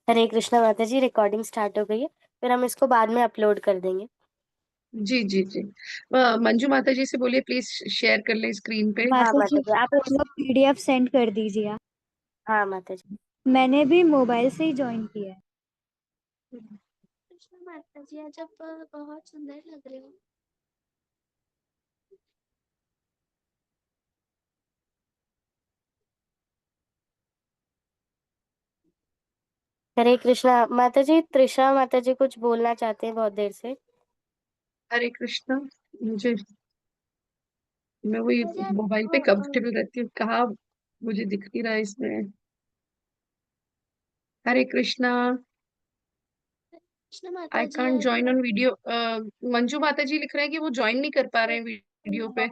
हरे कृष्णा माता जी, recording start हो गई है। फिर हम इसको बाद में अपलोड कर देंगे। जी जी जी। मंजू माता जी से बोलिए प्लीज शेयर कर ले स्क्रीन पे। हाँ माता माता जी, जी, आप वो पीडीएफ सेंड कर दीजिए आप। हाँ माता जी। मैंने भी मोबाइल से ही ज्वाइन किया है। कृष्ण माता जी, आज आप बहुत सुंदर लग रहे हो। हरे कृष्णा माता जी, त्रिशा माता जी कुछ बोलना चाहते हैं बहुत देर से। हरे कृष्णा। मुझे मैं वही माता जी, मोबाइल पे कंफर्टेबल रहती हूँ, कहाँ मुझे दिख नहीं रहा है इसमें। हरे कृष्णा। कृष्ण माता आई जी कांट आज ज्वाइन ऑन वीडियो। मंजू माता जी लिख रहे हैं कि वो ज्वाइन नहीं कर पा रहे हैं वीडियो पे।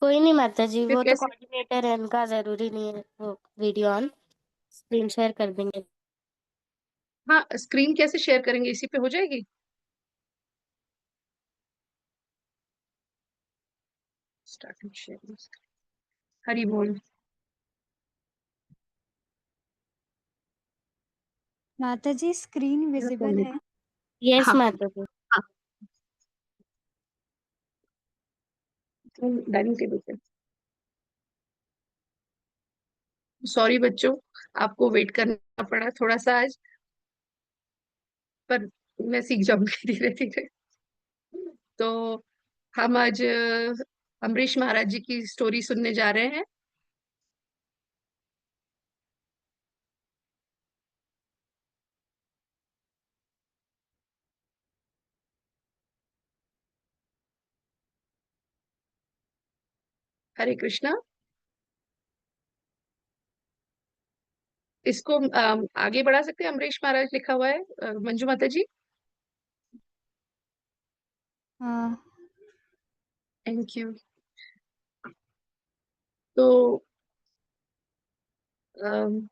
कोई नहीं माता जी, फिर वो तो कैसे? कोऑर्डिनेटर है, उनका जरूरी नहीं है वो वीडियो ऑन। स्क्रीन शेयर कर देंगे। हाँ, स्क्रीन कैसे शेयर करेंगे, इसी पे हो जाएगी? Starting share. हरी बोल। माता जी, स्क्रीन मेरा फोन विजिबल है? देखो। यस हाँ माता जी। हाँ। डाइनिंग टेबल पे। सॉरी बच्चों, आपको वेट करना पड़ा थोड़ा सा आज, पर मैं सीख जाऊंगी धीरे धीरे। तो हम आज अम्बरीश महाराज जी की स्टोरी सुनने जा रहे हैं। हरे कृष्णा। इसको आगे बढ़ा सकते हैं, अम्बरीश महाराज लिखा हुआ है, मंजू माता जी। हाँ। Thank you. तो अम,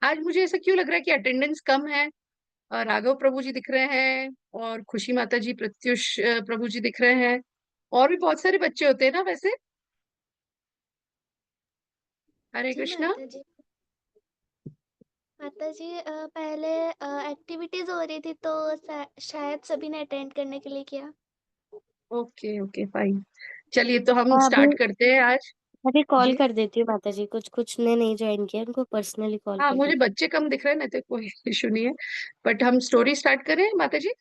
आज मुझे ऐसा क्यों लग रहा है कि अटेंडेंस कम है। राघव प्रभु जी दिख रहे हैं, और खुशी माता जी, प्रत्युष प्रभु जी दिख रहे हैं, और भी बहुत सारे बच्चे होते हैं ना वैसे। हरे जी कृष्णा। माता जी। माता जी, पहले एक्टिविटीज हो रही थी तो शायद सभी ने अटेंड करने के लिए किया। Okay okay fine. चलिए तो हम हाँ अभी स्टार्ट करते हैं आज। अभी कॉल जी। कर देती हूँ माता जी, कुछ कुछ ने नहीं ज्वाइन किया, उनको पर्सनली कॉल हाँ, कर मुझे देती बच्चे कम दिख रहे हैं ना, तो कोई इशू नहीं है। बट हम स्टोरी स्टार्ट करें माता जी।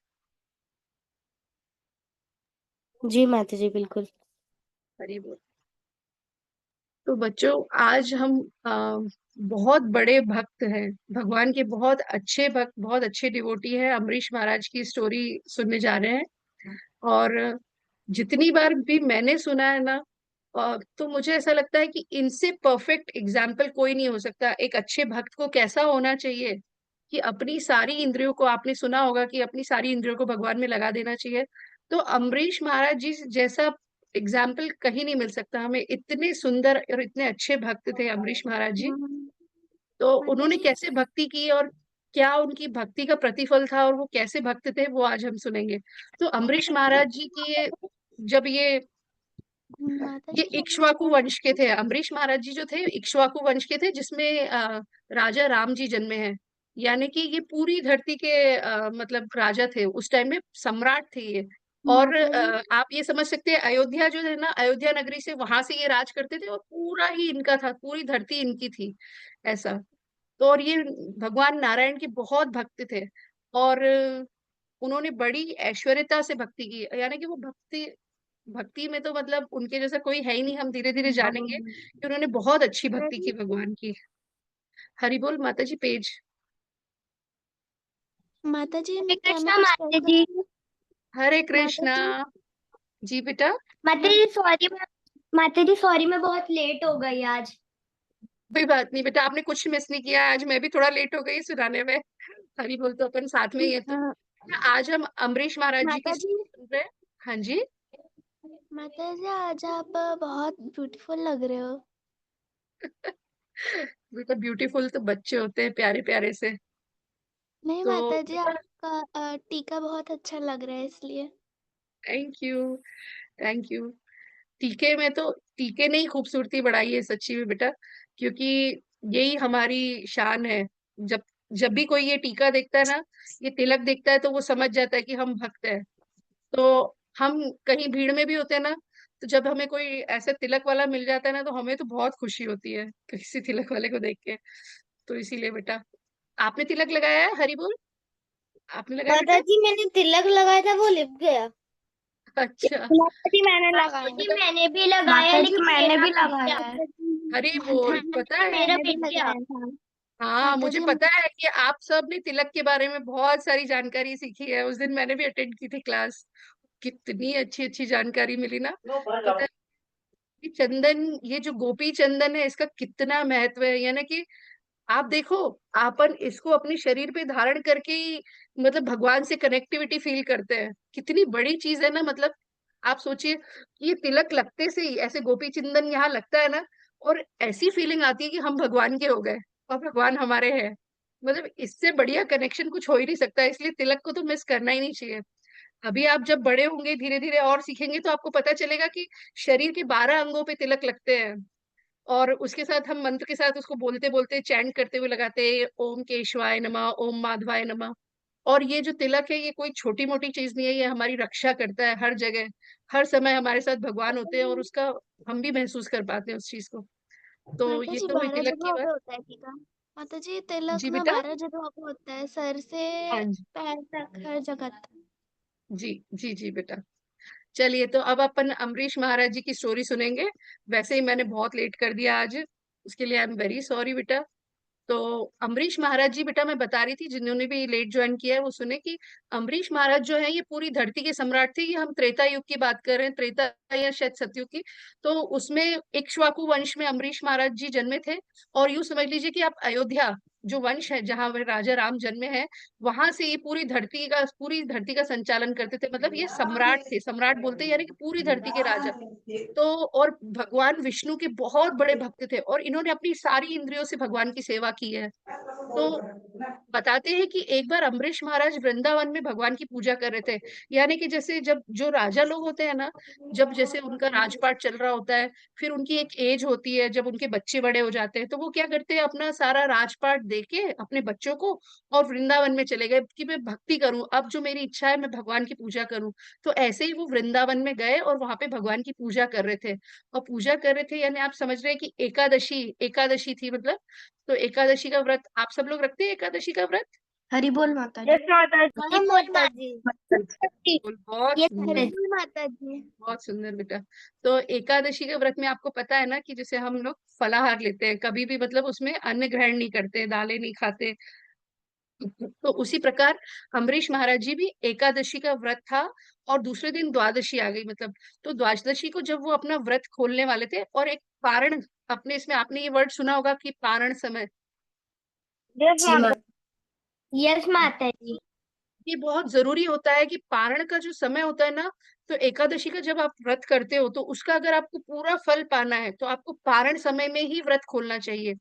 हूँ। जी माता जी बिल्कुल। हरी बोल। तो बच्चों, आज हम बहुत बड़े भक्त हैं, भगवान के बहुत अच्छे भक्त, बहुत अच्छे डिवोटी हैं, अम्बरीश महाराज की स्टोरी सुनने जा रहे हैं। और जितनी बार भी मैंने सुना है ना, तो मुझे ऐसा लगता है कि इनसे परफेक्ट एग्जाम्पल कोई नहीं हो सकता। एक अच्छे भक्त को कैसा होना चाहिए कि अपनी सारी इंद्रियों को, आपने सुना होगा कि अपनी सारी इंद्रियों को भगवान में लगा देना चाहिए। तो अम्बरीश महाराज जी जैसा एग्जाम्पल कहीं नहीं मिल सकता हमें। इतने सुंदर और इतने अच्छे भक्त थे अम्बरीश महाराज जी। तो माता उन्होंने जी। कैसे भक्ति की, और क्या उनकी भक्ति का प्रतिफल था, और वो कैसे भक्त थे, वो आज हम सुनेंगे। तो अम्बरीश महाराज जी की जब माता ये जी जब इक्ष्वाकु वंश के थे, अम्बरीश महाराज जी जो थे इक्ष्वाकु वंश के थे, जिसमें राजा राम जी जन्मे हैं। यानी कि ये पूरी धरती के मतलब राजा थे उस टाइम में, सम्राट थे ये। और माता जी। आप ये समझ सकते हैं, अयोध्या जो है ना, अयोध्या नगरी से, वहां से ये राज करते थे, और पूरा ही इनका था, पूरी धरती इनकी थी, ऐसा। तो और ये भगवान नारायण के बहुत भक्त थे। और उन्होंने बड़ी ऐश्वर्यता से भक्ति की, यानी कि वो भक्ति भक्ति में तो मतलब उनके जैसा कोई है ही नहीं। हम धीरे धीरे जानेंगे कि उन्होंने बहुत अच्छी भक्ति की भगवान की। हरि बोल माता जी, पेज। माता जी, हरे क्या मैं कृष्णा कुछ कर माता जी। सकती हूँ? हरे माता कृष्णा। जी। जी बेटा। माता जी सॉरी, माता जी सॉरी, मैं बहुत लेट हो गई आज। कोई बात नहीं बेटा, आपने कुछ मिस नहीं किया। आज मैं भी थोड़ा लेट हो गई सुनाने में। हरि बोल तो अपन साथ में ही है। तो हाँ, आज हम अम्बरीश महाराज जी की माता जी। स्टोरी सुन रहे हैं। हाँ जी। माता जी, आज आप बहुत ब्यूटीफुल लग रहे हो। बेटा, ब्यूटीफुल तो बच्चे होते हैं, प्यारे प्यारे से। नहीं तो माता जी, आपका टीका बहुत अच्छा लग रहा है इसलिए। Thank you. Thank you. टीके में तो, टीके ने ही खूबसूरती बढ़ाई है सच्ची में बेटा, क्योंकि यही हमारी शान है। जब जब भी कोई ये टीका देखता है ना, ये तिलक देखता है, तो वो समझ जाता है कि हम भक्त हैं। तो हम कहीं भीड़ में भी होते हैं ना, तो जब हमें कोई ऐसा तिलक वाला मिल जाता है ना, तो हमें तो बहुत खुशी होती है किसी तिलक वाले को देख के। तो इसीलिए बेटा, आपने तिलक लगाया है? हरी बोल, आपने लगाया बेटा? माताजी मैंने तिलक लगाया था, वो लिप गया। अच्छा। माताजी मैंने लगाया आपको जी, तिलक, मैंने भी लगाया, माताजी लेकिन मैंने मेरा भी बिक लगाया गया। है। हरी बोल, पता माताजी है, मेरा मैंने भी बिक गया। लगाया था। हाँ मुझे माताजी पता है कि आप सब ने तिलक के बारे में बहुत सारी जानकारी सीखी है। उस दिन मैंने भी अटेंड की थी क्लास, कितनी अच्छी अच्छी जानकारी मिली ना। पता है, ये चंदन, ये जो गोपी चंदन है, इसका कितना महत्व है। यानी कि आप देखो, आपन इसको अपने शरीर पे धारण करके ही मतलब भगवान से कनेक्टिविटी फील करते हैं। कितनी बड़ी चीज है ना। मतलब आप सोचिए, ये तिलक लगते से ही ऐसे गोपी चंदन यहाँ लगता है ना, और ऐसी फीलिंग आती है कि हम भगवान के हो गए और भगवान हमारे हैं। मतलब इससे बढ़िया कनेक्शन कुछ हो ही नहीं सकता। इसलिए तिलक को तो मिस करना ही नहीं चाहिए। अभी आप जब बड़े होंगे, धीरे धीरे और सीखेंगे, तो आपको पता चलेगा कि शरीर के 12 अंगों पे तिलक लगते हैं। और उसके साथ हम मंत्र के साथ उसको बोलते बोलते चैंट करते हुए लगाते हैं, ओम केशवाय नमः, ओम माधवाय नमः। और ये जो तिलक है, ये कोई छोटी मोटी चीज नहीं है, ये हमारी रक्षा करता है हर जगह। हर समय हमारे साथ भगवान होते हैं, और उसका हम भी महसूस कर पाते हैं उस चीज को। तो ये माताजी तो हुई 12 तिलक की जगहों बात। पे होता है टीका। माताजी तिलक जी ना बेटा। 12 जगहों पे होता है, सर से हाँ जी, पैर तक हर जगह तक। जी जी जी बेटा। चलिए, तो अब अपन अम्बरीश महाराज जी की स्टोरी सुनेंगे। वैसे ही मैंने बहुत लेट कर दिया आज, उसके लिए आई एम वेरी सॉरी बेटा। तो अम्बरीश महाराज जी, बेटा मैं बता रही थी, जिन्होंने भी लेट ज्वाइन किया है वो सुने कि अम्बरीश महाराज जो है, ये पूरी धरती के सम्राट थे। ये हम त्रेता युग की बात कर रहे हैं, त्रेता या शायद सतयुग की। तो उसमें इक्ष्वाकु वंश में अम्बरीश महाराज जी जन्मे थे। और यूं समझ लीजिए कि आप अयोध्या जो वंश है, जहां वह राजा राम जन्मे हैं, वहां से ये पूरी धरती का संचालन करते थे। मतलब ये सम्राट थे, सम्राट बोलते हैं यानी कि पूरी धरती के राजा। तो और भगवान विष्णु के बहुत बड़े भक्त थे, और इन्होंने अपनी सारी इंद्रियों से भगवान की सेवा की है। तो बताते हैं कि एक बार अम्बरीश महाराज वृंदावन में भगवान की पूजा कर रहे थे। यानी कि जैसे जब जो राजा लोग होते हैं ना, जब जैसे उनका राजपाट चल रहा होता है, फिर उनकी एक एज होती है, जब उनके बच्चे बड़े हो जाते हैं, तो वो क्या करते हैं, अपना सारा राजपाट देके अपने बच्चों को, और वृंदावन में चले गए कि मैं भक्ति करूं, अब जो मेरी इच्छा है मैं भगवान की पूजा करूं। तो ऐसे ही वो वृंदावन में गए और वहां पे भगवान की पूजा कर रहे थे। और पूजा कर रहे थे यानी आप समझ रहे हैं कि एकादशी, एकादशी थी मतलब। तो एकादशी का व्रत आप सब लोग रखते हैं, एकादशी का व्रत? हरि बोल माताजी। यस माताजी, हरि यस बोल माताजी। बहुत यस हरि सुंदर, माताजी। बोल माताजी। बहुत सुंदर बेटा। तो एकादशी के व्रत में आपको पता है ना कि जैसे हम लोग फलाहार लेते हैं, कभी भी मतलब उसमें अन्न ग्रहण नहीं करते, दालें नहीं खाते। तो उसी प्रकार अम्बरीश महाराज जी भी, एकादशी का व्रत था और दूसरे दिन द्वादशी आ गई मतलब। तो द्वादशी को जब वो अपना व्रत खोलने वाले थे, और एक पारण, अपने इसमें आपने ये वर्ड सुना होगा कि पारण समय। यस माताजी, यस माताजी। ये बहुत जरूरी होता है कि पारण का जो समय होता है ना, तो एकादशी का जब आप व्रत करते हो, तो उसका अगर आपको पूरा फल पाना है, तो आपको पारण समय में ही व्रत खोलना चाहिए।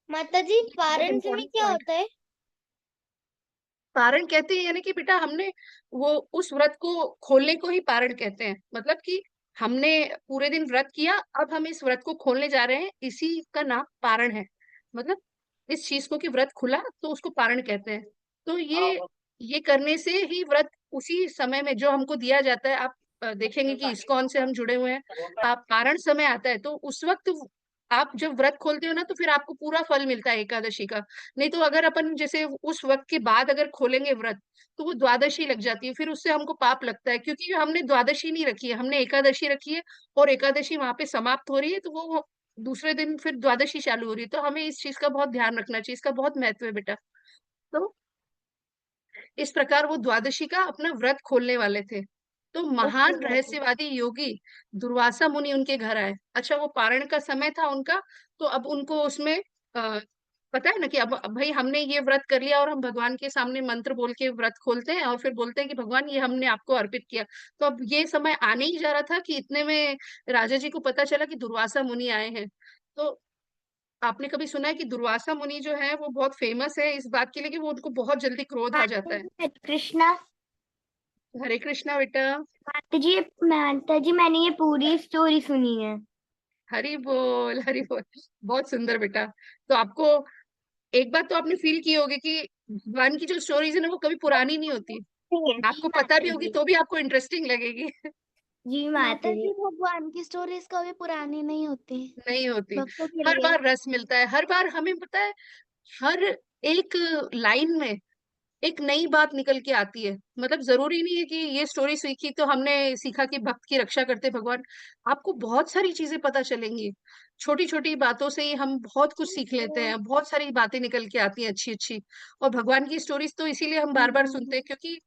माताजी ये बहुत पारण समय इंपॉर्टेंट क्या पॉइंट। होता है? पारण कहते हैं यानी कि बेटा हमने वो उस व्रत को खोलने को ही पारण कहते हैं। मतलब कि हमने पूरे दिन व्रत किया, अब हम इस व्रत को खोलने जा रहे हैं, इसी का नाम पारण है। मतलब इस चीज को कि व्रत खुला, तो उसको पारण कहते हैं। तो ये करने से ही व्रत उसी समय में जो हमको दिया जाता है। आप देखेंगे कि इस्कॉन से हम जुड़े हुए हैं, आप पारण समय आता है तो उस वक्त आप जब व्रत खोलते हो ना, तो फिर आपको पूरा फल मिलता है एकादशी का। नहीं तो अगर अपन जैसे उस वक्त के बाद अगर खोलेंगे व्रत, तो वो द्वादशी लग जाती है, फिर उससे हमको पाप लगता है, क्योंकि हमने द्वादशी नहीं रखी है, हमने एकादशी रखी है। और एकादशी वहां पे समाप्त हो रही है, तो वो दूसरे दिन फिर द्वादशी चालू हो रही है। तो हमें इस चीज का बहुत ध्यान रखना चाहिए, इसका बहुत महत्व है बेटा। तो इस प्रकार वो द्वादशी का अपना व्रत खोलने वाले थे। तो महान रहस्यवादी योगी दुर्वासा मुनि उनके घर आए। अच्छा, वो पारण का समय था उनका, तो अब उनको उसमें पता है ना कि अब भाई हमने ये व्रत कर लिया, और हम भगवान के सामने मंत्र बोल के व्रत खोलते हैं, और फिर बोलते हैं कि भगवान ये हमने आपको अर्पित किया। तो अब ये समय आने ही जा रहा था कि इतने में राजा जी को पता चला कि दुर्वासा मुनि आए हैं। तो आपने कभी सुना है कि दुर्वासा मुनि जो है वो बहुत फेमस है इस बात के लिए कि वो उनको बहुत जल्दी क्रोध आ जाता है। हरे कृष्णा। हरे कृष्णा बेटा। माताजी, माताजी मैंने ये पूरी स्टोरी सुनी है। हरि बोल, हरि बोल। बहुत सुंदर बेटा। तो आपको एक बात तो आपने फील की होगी कि भगवान की जो स्टोरीज है ना वो कभी पुरानी नहीं होती, जी आपको पता माता भी होगी जी। तो भी आपको इंटरेस्टिंग लगेगी। जी माता माता जी। जी, भगवान की स्टोरीज कभी पुरानी नहीं होती नहीं होती, भक्तों के हर लिए। बार रस मिलता है, हर बार हमें पता है, हर एक लाइन में एक नई बात निकल के आती है। मतलब जरूरी नहीं है कि ये स्टोरी सीखी तो हमने सीखा कि भक्त की रक्षा करते भगवान, आपको बहुत सारी चीजें पता चलेंगी। छोटी छोटी बातों से ही हम बहुत कुछ सीख लेते हैं, बहुत सारी बातें निकल के आती हैं अच्छी अच्छी। और भगवान की स्टोरीज तो इसीलिए हम बार बार सुनते हैं क्योंकि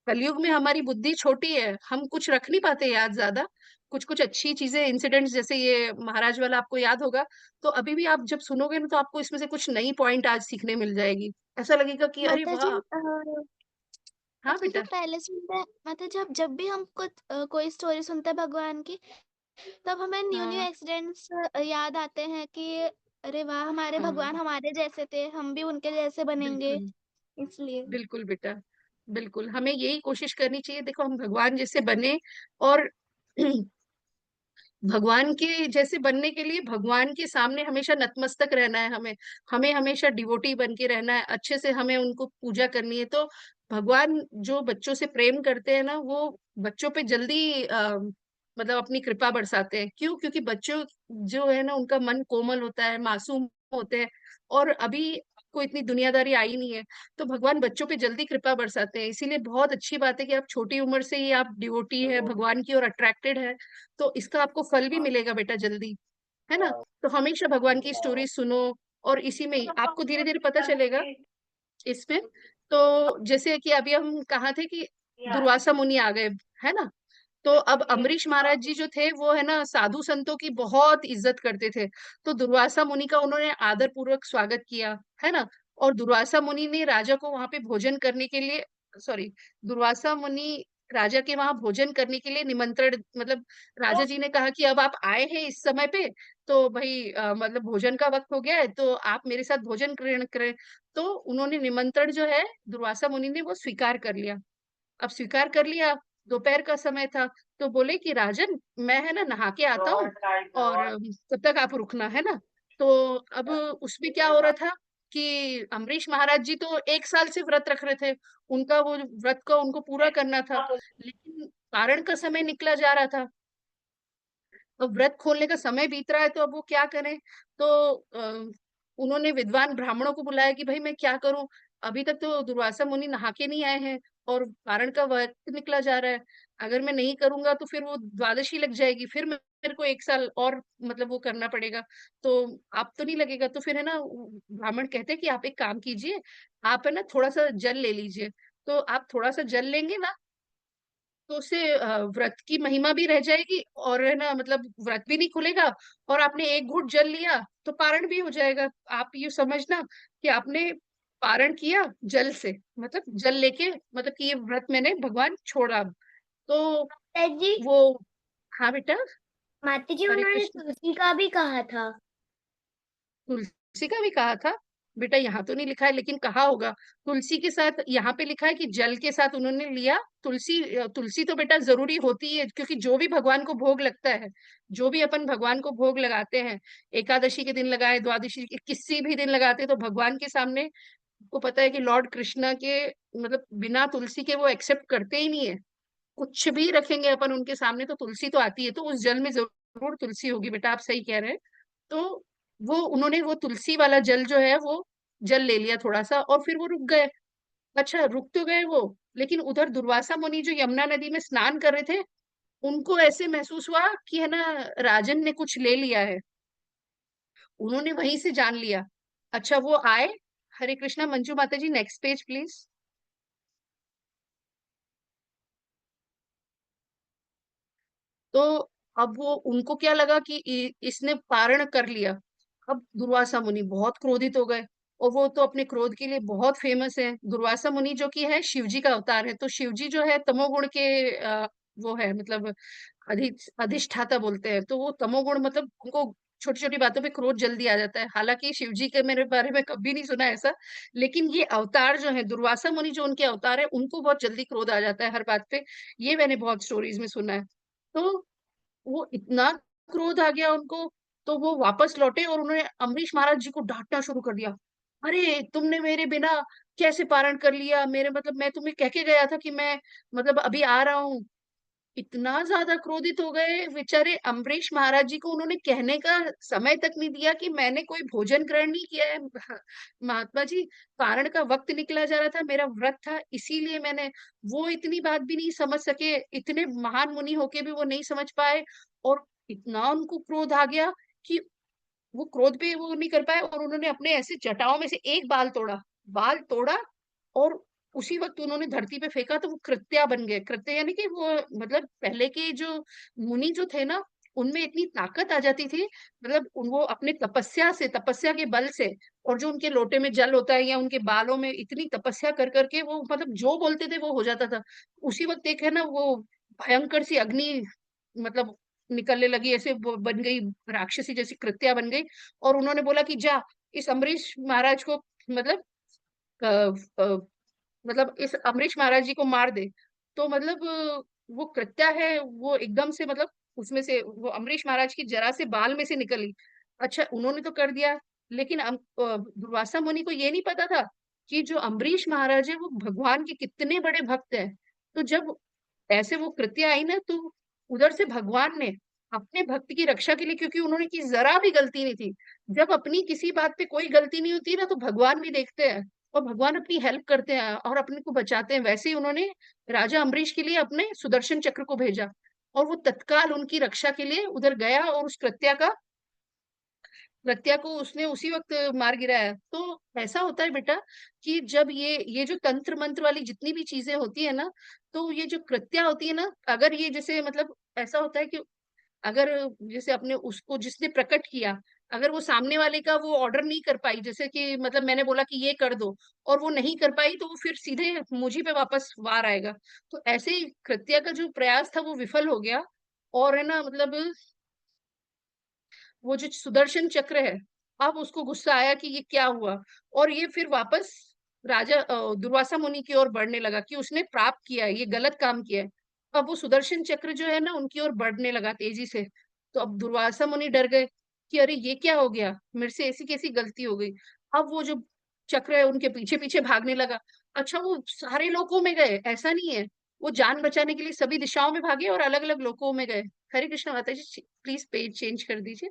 कलयुग में हमारी बुद्धि छोटी है, हम कुछ रख नहीं पाते याद ज्यादा। कुछ कुछ अच्छी चीजें, इंसिडेंट्स, जैसे ये महाराज वाला आपको याद होगा, तो अभी भी आप जब सुनोगे ना तो आपको इसमें से कुछ नई पॉइंट आज सीखने मिल जाएगी। ऐसा लगेगा कि अरे माता जी, वाह। हाँ माता जी, जो बेटा। पहले सुनते हैं, माता जी, जब भी हम कुछ कोई स्टोरी सुनते हैं भगवान की, तब हमें न्यू न्यू हाँ एक्सीडेंट्स याद आते हैं कि अरे वाह, हमारे भगवान हाँ हमारे जैसे थे, हम भी उनके जैसे बनेंगे, बिल्कुल, इसलिए। बिल्कुल बेटा, बिल्कुल हमें यही कोशिश करनी चाहिए, देखो हम भगवान जैसे बने। और भगवान के जैसे बनने के लिए भगवान के सामने हमेशा नतमस्तक रहना है, हमें हमें हमेशा डिवोटी बन के रहना है, अच्छे से हमें उनको पूजा करनी है। तो भगवान जो बच्चों से प्रेम करते हैं ना, वो बच्चों पे जल्दी मतलब अपनी कृपा बरसाते हैं। क्यों? क्योंकि बच्चों जो है ना उनका मन कोमल होता है, मासूम होते हैं, और अभी को इतनी दुनियादारी आई नहीं है, तो भगवान बच्चों पे जल्दी कृपा बरसाते हैं। इसीलिए बहुत अच्छी बात है कि आप छोटी उम्र से ही आप डिवोटी है भगवान की और अट्रैक्टेड है, तो इसका आपको फल भी मिलेगा बेटा जल्दी, है ना। तो हमेशा भगवान की स्टोरी सुनो, और इसी में ही आपको धीरे धीरे पता चलेगा इसमें। तो जैसे कि अभी हम कहा थे कि दुर्वासा मुनि आ गए, है ना। तो अब अम्बरीश महाराज जी जो थे वो है ना साधु संतों की बहुत इज्जत करते थे, तो दुर्वासा मुनि का उन्होंने आदर पूर्वक स्वागत किया, है ना। और दुर्वासा मुनि ने राजा को वहां पे भोजन करने के लिए, सॉरी, दुर्वासा मुनि राजा के वहां भोजन करने के लिए निमंत्रण, मतलब राजा जी ने कहा कि अब आप आए हैं इस समय पे, तो भाई मतलब भोजन का वक्त हो गया है, तो आप मेरे साथ भोजन ग्रहण करें। तो उन्होंने निमंत्रण जो है दुर्वासा मुनि ने वो स्वीकार कर लिया। अब स्वीकार कर लिया, दोपहर का समय था, तो बोले कि राजन मैं है ना नहा के आता हूँ, और तब तक आप रुकना, है ना। तो अब उसमें क्या हो रहा था कि अम्बरीश महाराज जी तो 1 साल से व्रत रख रहे थे, उनका वो व्रत का उनको पूरा करना था, लेकिन पारण का समय निकला जा रहा था। अब व्रत खोलने का समय बीत रहा है, तो अब वो क्या करें। तो उन्होंने विद्वान ब्राह्मणों को बुलाया कि भाई मैं क्या करूं, अभी तक तो दुर्वासा मुनि नहा के नहीं आए हैं, और पारण का वक्त निकला जा रहा है, अगर मैं नहीं करूंगा तो फिर वो द्वादशी लग जाएगी, फिर मेरे को 1 साल और मतलब वो करना पड़ेगा, तो आप तो नहीं लगेगा। तो फिर है ना ब्राह्मण कहते हैं कि आप एक काम कीजिए, आप है ना थोड़ा सा जल ले लीजिए। तो आप थोड़ा सा जल लेंगे ना, तो उससे व्रत की महिमा भी रह जाएगी, और है ना मतलब व्रत भी नहीं खुलेगा, और आपने एक घूंट जल लिया तो पारण भी हो जाएगा। आप ये समझना कि आपने पारण किया जल से, मतलब जल लेके, मतलब कि ये व्रत मैंने भगवान छोड़ा। तो माता जी। वो, हाँ बेटा। माता जी, हरे उन्होंने कृष्ण। तुलसी का भी कहा था। तुलसी का भी कहा था बेटा, यहाँ तो नहीं लिखा है लेकिन कहा होगा। तुलसी के साथ यहाँ पे लिखा है कि जल के साथ उन्होंने लिया। तुलसी, तुलसी तो बेटा जरूरी होती है, क्योंकि जो भी भगवान को भोग लगता है, जो भी अपन भगवान को भोग लगाते हैं, एकादशी के दिन लगाए, द्वादशी के किसी भी दिन लगाते हैं, तो भगवान के सामने को पता है कि लॉर्ड कृष्णा के मतलब बिना तुलसी के वो एक्सेप्ट करते ही नहीं है। कुछ भी रखेंगे अपन उनके सामने तो तुलसी तो आती है, तो उस जल में जरूर तुलसी होगी बेटा, आप सही कह रहे हैं। तो वो उन्होंने वो तुलसी वाला जल जो है वो जल ले लिया थोड़ा सा, और फिर वो रुक गए। अच्छा रुक तो गए वो, लेकिन उधर दुर्वासा मुनि जो यमुना नदी में स्नान कर रहे थे, उनको ऐसे महसूस हुआ कि है ना राजन ने कुछ ले लिया है, उन्होंने वहीं से जान लिया। अच्छा वो आए, हरे कृष्णा, मंजू माता जी नेक्स्ट पेज प्लीज। तो अब वो उनको क्या लगा कि इसने पारण कर लिया। अब दुर्वासा मुनि बहुत क्रोधित हो गए, और वो तो अपने क्रोध के लिए बहुत फेमस है। दुर्वासा मुनि जो कि है शिवजी का अवतार है, तो शिवजी जो है तमोगुण के वो है, मतलब अधिष्ठाता बोलते हैं, तो वो तमोगुण, मतलब उनको छोटी छोटी बातों पे क्रोध जल्दी आ जाता है। हालांकि शिवजी के मेरे बारे में कभी नहीं सुना ऐसा, लेकिन ये अवतार जो है दुर्वासा मुनि जो उनके अवतार है, उनको बहुत जल्दी क्रोध आ जाता है हर बात पे। ये मैंने बहुत स्टोरीज में सुना है। तो वो इतना क्रोध आ गया उनको, तो वो वापस लौटे और उन्होंने अम्बरीश महाराज जी को डांटना शुरू कर दिया। अरे तुमने मेरे बिना कैसे पारण कर लिया, मेरे मतलब मैं तुम्हें कह के गया था कि मैं मतलब अभी आ रहा हूँ। इतना ज्यादा क्रोधित हो गए बेचारे अम्बरीश महाराज जी को, उन्होंने कहने का समय तक नहीं दिया कि मैंने कोई भोजन ग्रहण नहीं किया है। महात्मा जी, पारण का वक्त निकला जा रहा था, मेरा व्रत था, इसीलिए मैंने, वो इतनी बात भी नहीं समझ सके, इतने महान मुनि होके भी वो नहीं समझ पाए। और इतना उनको क्रोध आ गया कि वो क्रोध पे वो नहीं कर पाए, और उन्होंने अपने ऐसे जटाओं में से एक बाल तोड़ा, और उसी वक्त उन्होंने धरती पे फेंका तो वो कृत्या बन गए। कृत्य यानी कि वो मतलब पहले के जो मुनि जो थे ना, उनमें इतनी ताकत आ जाती थी, मतलब वो अपने तपस्या के बल से, और जो उनके लोटे में जल होता है या उनके बालों में इतनी तपस्या कर करके वो मतलब जो बोलते थे वो हो जाता था। उसी वक्त एक है ना वो भयंकर सी अग्नि मतलब निकलने लगी, ऐसे वो बन गई, राक्षसी जैसी कृत्या बन गई। और उन्होंने बोला कि जा इस अम्बरीश महाराज को मतलब अ, अ, मतलब इस अम्बरीश महाराज जी को मार दे। तो मतलब वो कृत्या है वो एकदम से मतलब उसमें से वो अम्बरीश महाराज की जरा से बाल में से निकली। अच्छा उन्होंने तो कर दिया, लेकिन दुर्वासा मुनि को ये नहीं पता था कि जो अम्बरीश महाराज है वो भगवान के कितने बड़े भक्त हैं। तो जब ऐसे वो कृत्या आई ना, तो उधर से भगवान ने अपने भक्त की रक्षा के लिए, क्योंकि उन्होंने की जरा भी गलती नहीं थी, जब अपनी किसी बात पे कोई गलती नहीं होती ना तो भगवान भी देखते हैं और भगवान अपनी हेल्प करते हैं और अपने को बचाते हैं। वैसे ही उन्होंने राजा अम्बरीश के लिए अपने सुदर्शन चक्र को भेजा, और वो तत्काल उनकी रक्षा के लिए उधर गया और उस कृत्या को उसने उसी वक्त मार गिराया। तो ऐसा होता है बेटा कि जब ये जो तंत्र मंत्र वाली जितनी भी चीजें होती है ना, तो ये जो कृत्या होती है ना, अगर ये जैसे मतलब ऐसा होता है कि अगर जैसे अपने उसको जिसने प्रकट किया, अगर वो सामने वाले का वो ऑर्डर नहीं कर पाई, जैसे कि मतलब मैंने बोला कि ये कर दो और वो नहीं कर पाई, तो वो फिर सीधे मुझी पे वापस वार आएगा। तो ऐसे ही कृत्या का जो प्रयास था वो विफल हो गया। और है ना मतलब वो जो सुदर्शन चक्र है, अब उसको गुस्सा आया कि ये क्या हुआ, और ये फिर वापस राजा दुर्वासा मुनि की ओर बढ़ने लगा कि उसने प्राप्त किया है, ये गलत काम किया है। अब वो सुदर्शन चक्र जो है ना उनकी ओर बढ़ने लगा तेजी से। तो अब दुर्वासा मुनि डर गए कि अरे ये क्या हो गया, मेरे से ऐसी कैसी गलती हो गई। अब वो जो चक्र है उनके पीछे पीछे भागने लगा। अच्छा वो सारे लोकों में गए ऐसा नहीं है, वो जान बचाने के लिए सभी दिशाओं में भागे और अलग अलग लोकों में गए। हरे कृष्ण माता जी प्लीज पेज चेंज कर दीजिए।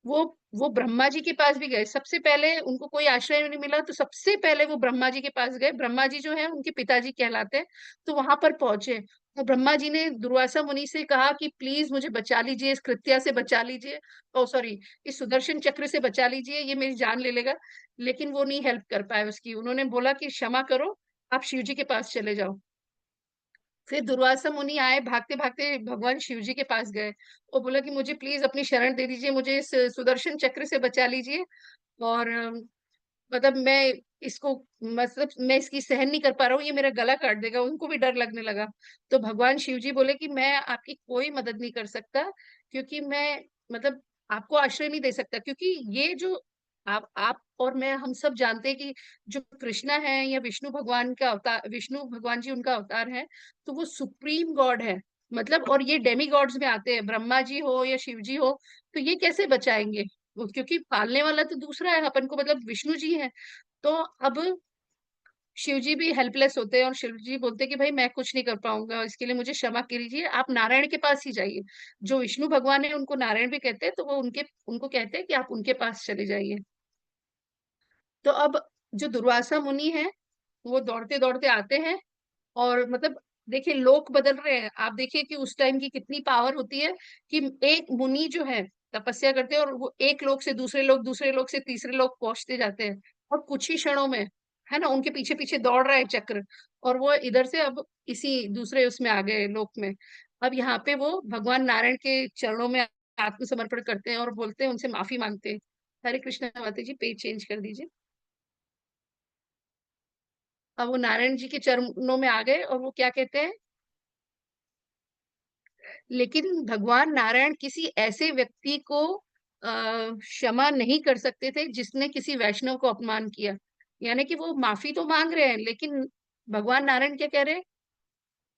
वो वो ब्रह्मा जी के पास भी गए, सबसे पहले उनको कोई आश्रय नहीं मिला तो सबसे पहले वो ब्रह्मा जी के पास गए। ब्रह्मा जी जो है उनके पिताजी कहलाते हैं। तो वहां पर पहुंचे तो ब्रह्मा जी ने दुर्वासा मुनि से कहा कि प्लीज मुझे बचा लीजिए, इस कृत्या से बचा लीजिए, ओ सॉरी इस सुदर्शन चक्र से बचा लीजिए, ये मेरी जान ले लेगा। लेकिन वो नहीं हेल्प कर पाए उसकी, उन्होंने बोला कि क्षमा करो, आप शिव जी के पास चले जाओ। फिर दुर्वासा मुनि आए भागते भागते भगवान शिव जी के पास गए और बोला कि मुझे प्लीज अपनी शरण दे दीजिए, मुझे इस सुदर्शन चक्र से बचा लीजिए। और मतलब मैं इसको मतलब मैं इसकी सहन नहीं कर पा रहा हूँ, ये मेरा गला काट देगा। उनको भी डर लगने लगा। तो भगवान शिव जी बोले कि मैं आपकी कोई मदद नहीं कर सकता, क्योंकि मैं मतलब आपको आश्रय नहीं दे सकता, क्योंकि ये जो आप और मैं हम सब जानते हैं कि जो कृष्णा है या विष्णु भगवान का अवतार, विष्णु भगवान जी उनका अवतार है, तो वो सुप्रीम गॉड है। मतलब और ये डेमी गॉड्स में आते हैं, ब्रह्मा जी हो या शिव जी हो, तो ये कैसे बचाएंगे, वो क्योंकि पालने वाला तो दूसरा है अपन को, मतलब विष्णु जी है। तो अब शिव जी भी हेल्पलेस होते हैं और शिव जी बोलते हैं कि भाई मैं कुछ नहीं कर पाऊंगा, इसके लिए मुझे क्षमा कीजिए, आप नारायण के पास ही जाइए। जो विष्णु भगवान है उनको नारायण भी कहते हैं, तो वो उनके उनको कहते हैं कि आप उनके पास चले जाइए। तो अब जो दुर्वासा मुनि है वो दौड़ते दौड़ते आते हैं, और मतलब देखिए लोक बदल रहे हैं। आप देखिए कि उस टाइम की कितनी पावर होती है कि एक मुनि जो है तपस्या करते हैं और वो एक लोक से दूसरे लोक, दूसरे लोक से तीसरे लोक पहुंचते जाते हैं, और कुछ ही क्षणों में है ना उनके पीछे पीछे दौड़ रहा है चक्र, और वो इधर से अब इसी दूसरे उसमें आ गए लोक में। अब यहाँ पे वो भगवान नारायण के चरणों में आत्मसमर्पण करते हैं और बोलते हैं, उनसे माफी मांगते हैं। हरे कृष्ण माता जी पेज चेंज कर दीजिए। अब वो नारायण जी के चरणों में आ गए और वो क्या कहते हैं, लेकिन भगवान नारायण किसी ऐसे व्यक्ति को क्षमा नहीं कर सकते थे जिसने किसी वैष्णव को अपमान किया। यानी कि वो माफी तो मांग रहे हैं, लेकिन भगवान नारायण क्या कह रहे हैं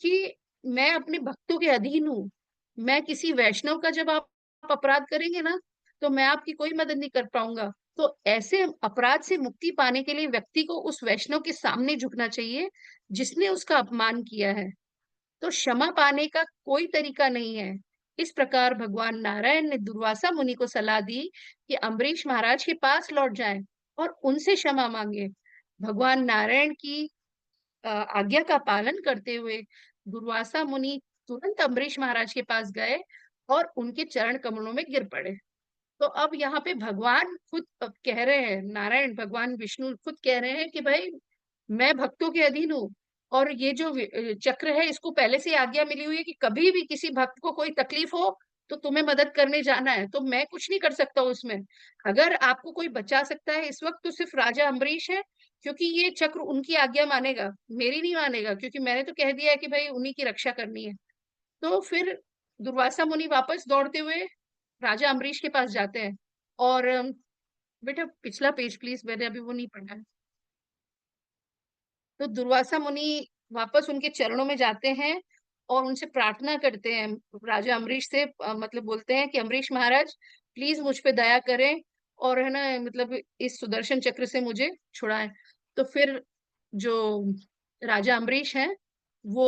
कि मैं अपने भक्तों के अधीन हूँ, मैं किसी वैष्णव का जब आप अपराध करेंगे ना, तो मैं आपकी कोई मदद नहीं कर पाऊंगा। तो ऐसे अपराध से मुक्ति पाने के लिए व्यक्ति को उस वैष्णव के सामने झुकना चाहिए जिसने उसका अपमान किया है। तो क्षमा पाने का कोई तरीका नहीं है। इस प्रकार भगवान नारायण ने दुर्वासा मुनि को सलाह दी कि अम्बरीश महाराज के पास लौट जाएं और उनसे क्षमा मांगे। भगवान नारायण की आज्ञा का पालन करते हुए दुर्वासा मुनि तुरंत अम्बरीश महाराज के पास गए और उनके चरण कमलों में गिर पड़े। तो अब यहाँ पे भगवान खुद कह रहे हैं, नारायण भगवान विष्णु खुद कह रहे हैं कि भाई मैं भक्तों के अधीन हूँ, और ये जो चक्र है इसको पहले से आज्ञा मिली हुई है कि कभी भी किसी भक्त को कोई तकलीफ हो तो तुम्हें मदद करने जाना है, तो मैं कुछ नहीं कर सकता हूँ उसमें। अगर आपको कोई बचा सकता है इस वक्त तो सिर्फ राजा अम्बरीश है, क्योंकि ये चक्र उनकी आज्ञा मानेगा, मेरी नहीं मानेगा, क्योंकि मैंने तो कह दिया है कि भाई उन्हीं की रक्षा करनी है। तो फिर दुर्वासा मुनि वापस दौड़ते हुए राजा अम्बरीश के पास जाते हैं। और बेटा पिछला पेज प्लीज, मैंने अभी वो नहीं पढ़ा है। तो दुर्वासा मुनि वापस उनके चरणों में जाते हैं और उनसे प्रार्थना करते हैं, राजा अम्बरीश से मतलब बोलते हैं कि अम्बरीश महाराज प्लीज मुझ पे दया करें और है ना मतलब इस सुदर्शन चक्र से मुझे छुड़ाएं। तो फिर जो राजा अम्बरीश हैं वो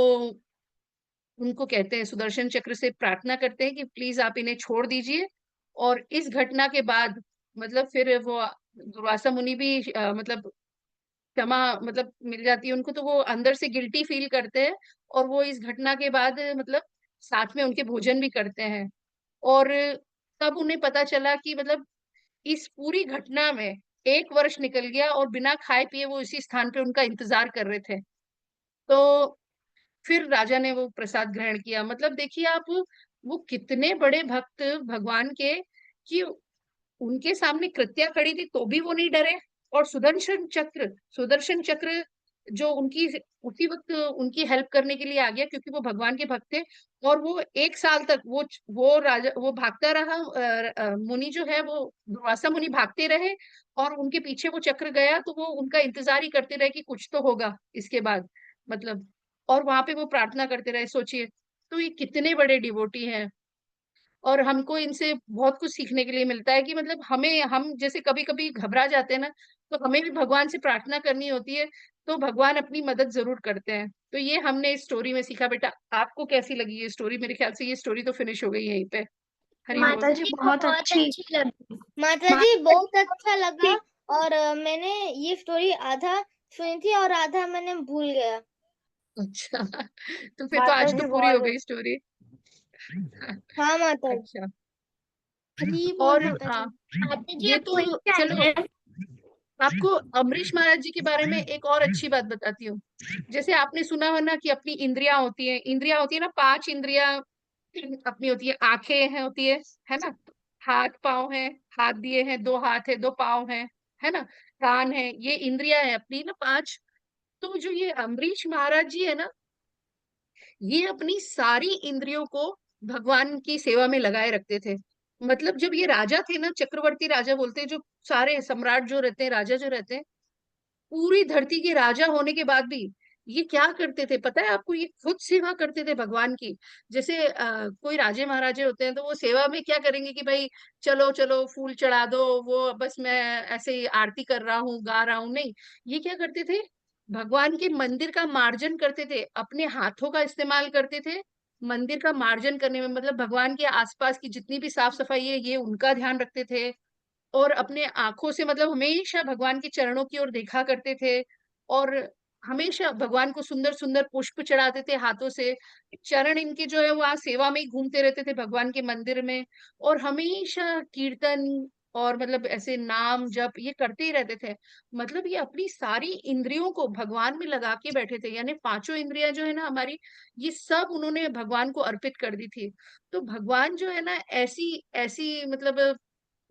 उनको कहते हैं, सुदर्शन चक्र से प्रार्थना करते हैं कि प्लीज आप इन्हें छोड़ दीजिए। और इस घटना के बाद मतलब फिर वो दुर्वासा मुनि भी मतलब क्षमा मतलब मिल जाती है उनको, तो वो अंदर से गिल्टी फील करते हैं और वो इस घटना के बाद मतलब साथ में उनके भोजन भी करते हैं। और तब उन्हें पता चला कि मतलब इस पूरी घटना में 1 वर्ष निकल गया और बिना खाए पिए वो इसी स्थान पे उनका इंतजार कर रहे थे। तो फिर राजा ने वो प्रसाद ग्रहण किया। मतलब देखिए आप, वो कितने बड़े भक्त भगवान के कि उनके सामने कृत्या खड़ी थी तो भी वो नहीं डरे। और सुदर्शन चक्र जो उनकी उसी वक्त उनकी हेल्प करने के लिए आ गया, क्योंकि वो भगवान के भक्त थे। और वो 1 साल तक वो राजा वो भागता रहा, मुनि जो है वो दुर्वासा मुनि भागते रहे और उनके पीछे वो चक्र गया, तो वो उनका इंतजार ही करते रहे कि कुछ तो होगा इसके बाद मतलब। और वहां पे वो प्रार्थना करते रहे, सोचिए। तो ये कितने बड़े डिवोटी हैं। और हमको इनसे बहुत कुछ सीखने के लिए मिलता है कि मतलब हम जैसे कभी कभी घबरा जाते हैं ना, तो हमें भी भगवान से प्रार्थना करनी होती है, तो भगवान अपनी मदद जरूर करते हैं। तो ये हमने इस स्टोरी में सीखा। बेटा आपको कैसी लगी ये स्टोरी? मेरे ख्याल से ये स्टोरी तो फिनिश हो गई यहीं पे। हरी बोल। माता जी बहुत अच्छी लगी। माता जी बहुत अच्छा लगा। और मैंने ये स्टोरी आधा सुनी थी और आधा मैंने भूल गया। अच्छा तो फिर तो माता आज जी तो पूरी हो बहुत गई स्टोरी। हाँ माता जी। अच्छा। हरी बोल और माता जी। माता जी ये अब तो क्वेश्चन चलो, है। आपको अम्बरीश महाराज जी के बारे में एक और अच्छी बात बताती हूँ। जैसे आपने सुना हो ना कि अपनी इंद्रियां होती है ना, 5 इंद्रियां अपनी होती है। आंखें हैं होती है ना, हाथ पांव है, हाथ दिए हैं, 2 हाथ है, 2 पांव है ना, कान है, ये इंद्रियां है अपनी ना 5। तो जो ये अम्बरीश महाराज जी है ना, ये अपनी सारी इंद्रियों को भगवान की सेवा में लगाए रखते थे। मतलब जब ये राजा थे ना, चक्रवर्ती राजा बोलते हैं, जो सारे सम्राट जो रहते हैं, राजा जो रहते हैं, पूरी धरती के राजा होने के बाद भी ये क्या करते थे पता है आपको? ये खुद सेवा करते थे भगवान की। जैसे कोई राजे महाराजे होते हैं तो वो सेवा में क्या करेंगे कि भाई चलो चलो फूल चढ़ा दो, वो बस मैं ऐसे ही आरती कर रहा हूँ, गा रहा हूँ, नहीं। ये क्या करते थे? भगवान के मंदिर का मार्जन करते थे, अपने हाथों का इस्तेमाल करते थे मंदिर का मार्जन करने में। मतलब भगवान के आसपास की जितनी भी साफ सफाई है ये उनका ध्यान रखते थे। और अपने आंखों से मतलब हमेशा भगवान के चरणों की ओर देखा करते थे। और हमेशा भगवान को सुंदर सुंदर पुष्प चढ़ाते थे हाथों से। चरण इनके जो है वहां सेवा में ही घूमते रहते थे भगवान के मंदिर में। और हमेशा कीर्तन और मतलब ऐसे नाम जप ये करते ही रहते थे। मतलब ये अपनी सारी इंद्रियों को भगवान में लगा के बैठे थे, यानी 5 इंद्रियां जो है ना हमारी, ये सब उन्होंने भगवान को अर्पित कर दी थी। तो भगवान जो है ना ऐसी ऐसी मतलब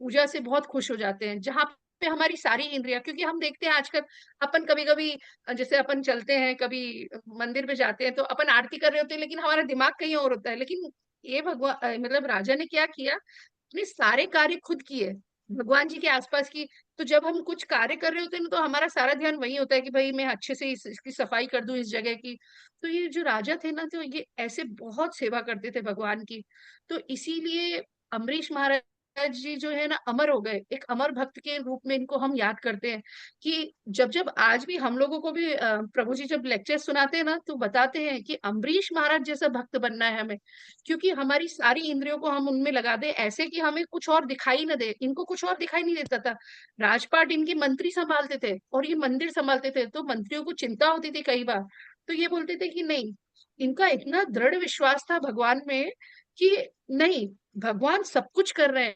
पूजा से बहुत खुश हो जाते हैं जहां पे हमारी सारी इंद्रियां, क्योंकि हम देखते हैं आजकल अपन कभी कभी जैसे अपन चलते हैं कभी मंदिर में जाते हैं तो अपन आरती कर रहे होते हैं लेकिन हमारा दिमाग कहीं और होता है। लेकिन ये भगवान मतलब राजा ने क्या किया, अपने सारे कार्य खुद किए भगवान जी के आसपास की। तो जब हम कुछ कार्य कर रहे होते हैं ना, तो हमारा सारा ध्यान वही होता है कि भाई मैं अच्छे से इसकी सफाई कर दूं इस जगह की। तो ये जो राजा थे ना, तो ये ऐसे बहुत सेवा करते थे भगवान की। तो इसीलिए अम्बरीश महाराज जी जो है ना अमर हो गए, एक अमर भक्त के रूप में इनको हम याद करते हैं कि जब जब आज भी हम लोगों को भी प्रभु जी जब लेक्चर सुनाते हैं ना तो बताते हैं कि अम्बरीश महाराज जैसा भक्त बनना है हमें, क्योंकि हमारी सारी इंद्रियों को हम उनमें लगा दे ऐसे कि हमें कुछ और दिखाई ना दे। इनको कुछ और दिखाई नहीं देता था। राजपाट इनके मंत्री संभालते थे और ये मंदिर संभालते थे, तो मंत्रियों को चिंता होती थी कई बार, तो ये बोलते थे कि नहीं, इनका इतना दृढ़ विश्वास था भगवान में कि नहीं, भगवान सब कुछ कर रहे हैं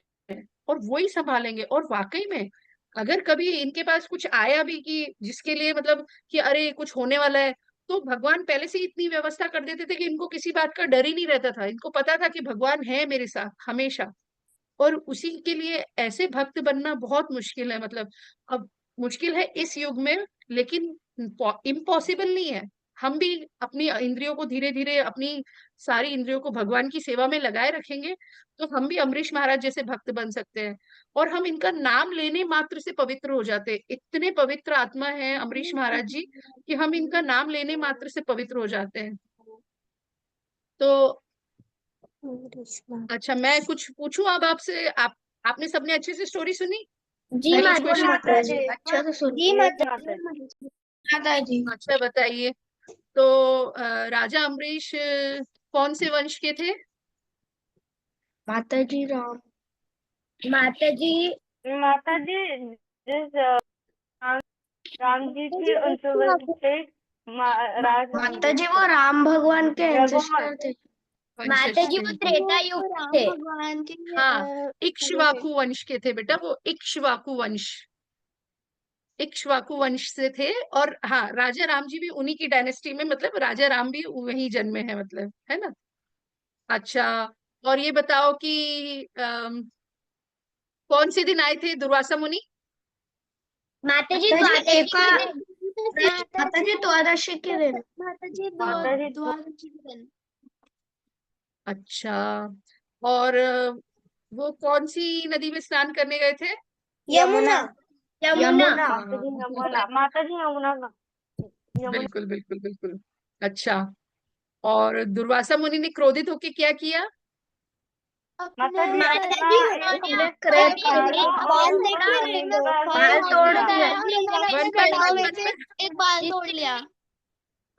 और वो ही संभालेंगे। और वाकई में अगर कभी इनके पास कुछ आया भी कि जिसके लिए मतलब कि अरे कुछ होने वाला है, तो भगवान पहले से ही इतनी व्यवस्था कर देते थे कि इनको किसी बात का डर ही नहीं रहता था। इनको पता था कि भगवान है मेरे साथ हमेशा। और उसी के लिए ऐसे भक्त बनना बहुत मुश्किल है, मतलब अब मुश्किल है इस युग में, लेकिन इम्पॉसिबल नहीं है। हम भी अपनी इंद्रियों को धीरे धीरे, अपनी सारी इंद्रियों को भगवान की सेवा में लगाए रखेंगे तो हम भी अम्बरीश महाराज जैसे भक्त बन सकते हैं। और हम इनका नाम लेने मात्र से पवित्र हो जाते हैं। इतने पवित्र आत्मा है अम्बरीश महाराज जी कि हम इनका नाम लेने मात्र से पवित्र हो जाते हैं। तो अच्छा, मैं कुछ पूछूं अब आपसे? आपने सबने अच्छे से स्टोरी सुनी? जी मैं कुछ माता क्वेश्चन जी, अच्छा से सुन जी माता जी। अच्छा बताइए। तो राजा अम्बरीश कौन से वंश के थे? माता जी राम माता जी जिस राम जी के अंतर्गत थे माता जी वो राम भगवान के एंसेस्टर थे। माता जी वो त्रेता युग के राम थे। भगवान के हाँ, वो इक्ष्वाकु वंश के थे बेटा, वो इक्ष्वाकु वंश, इक्ष्वाकु वंश से थे। और हाँ, राजा राम जी भी उन्हीं की डायनेस्टी में, मतलब राजा राम भी वहीं जन्मे हैं, मतलब है ना। अच्छा, और ये बताओ कि कौन से दिन आए थे दुर्वासा मुनि? माता जी माता जी द्वादशी के दिन। माता जी माता जी द्वादशी के दिन। अच्छा, और वो कौन सी नदी में स्नान करने गए थे? यमुना यमुना हाँ, माता जी यमुना का यमुना बिल्कुल बिल्कुल बिल्कुल। अच्छा, और दुर्वासा मुनि ने क्रोधित होकर क्या किया? माता जी माता अपना जी एक बाल लेके बाल तोड़ दिया। वन अपने वन कटाव वन में वन से वन। एक बाल तोड़ लिया।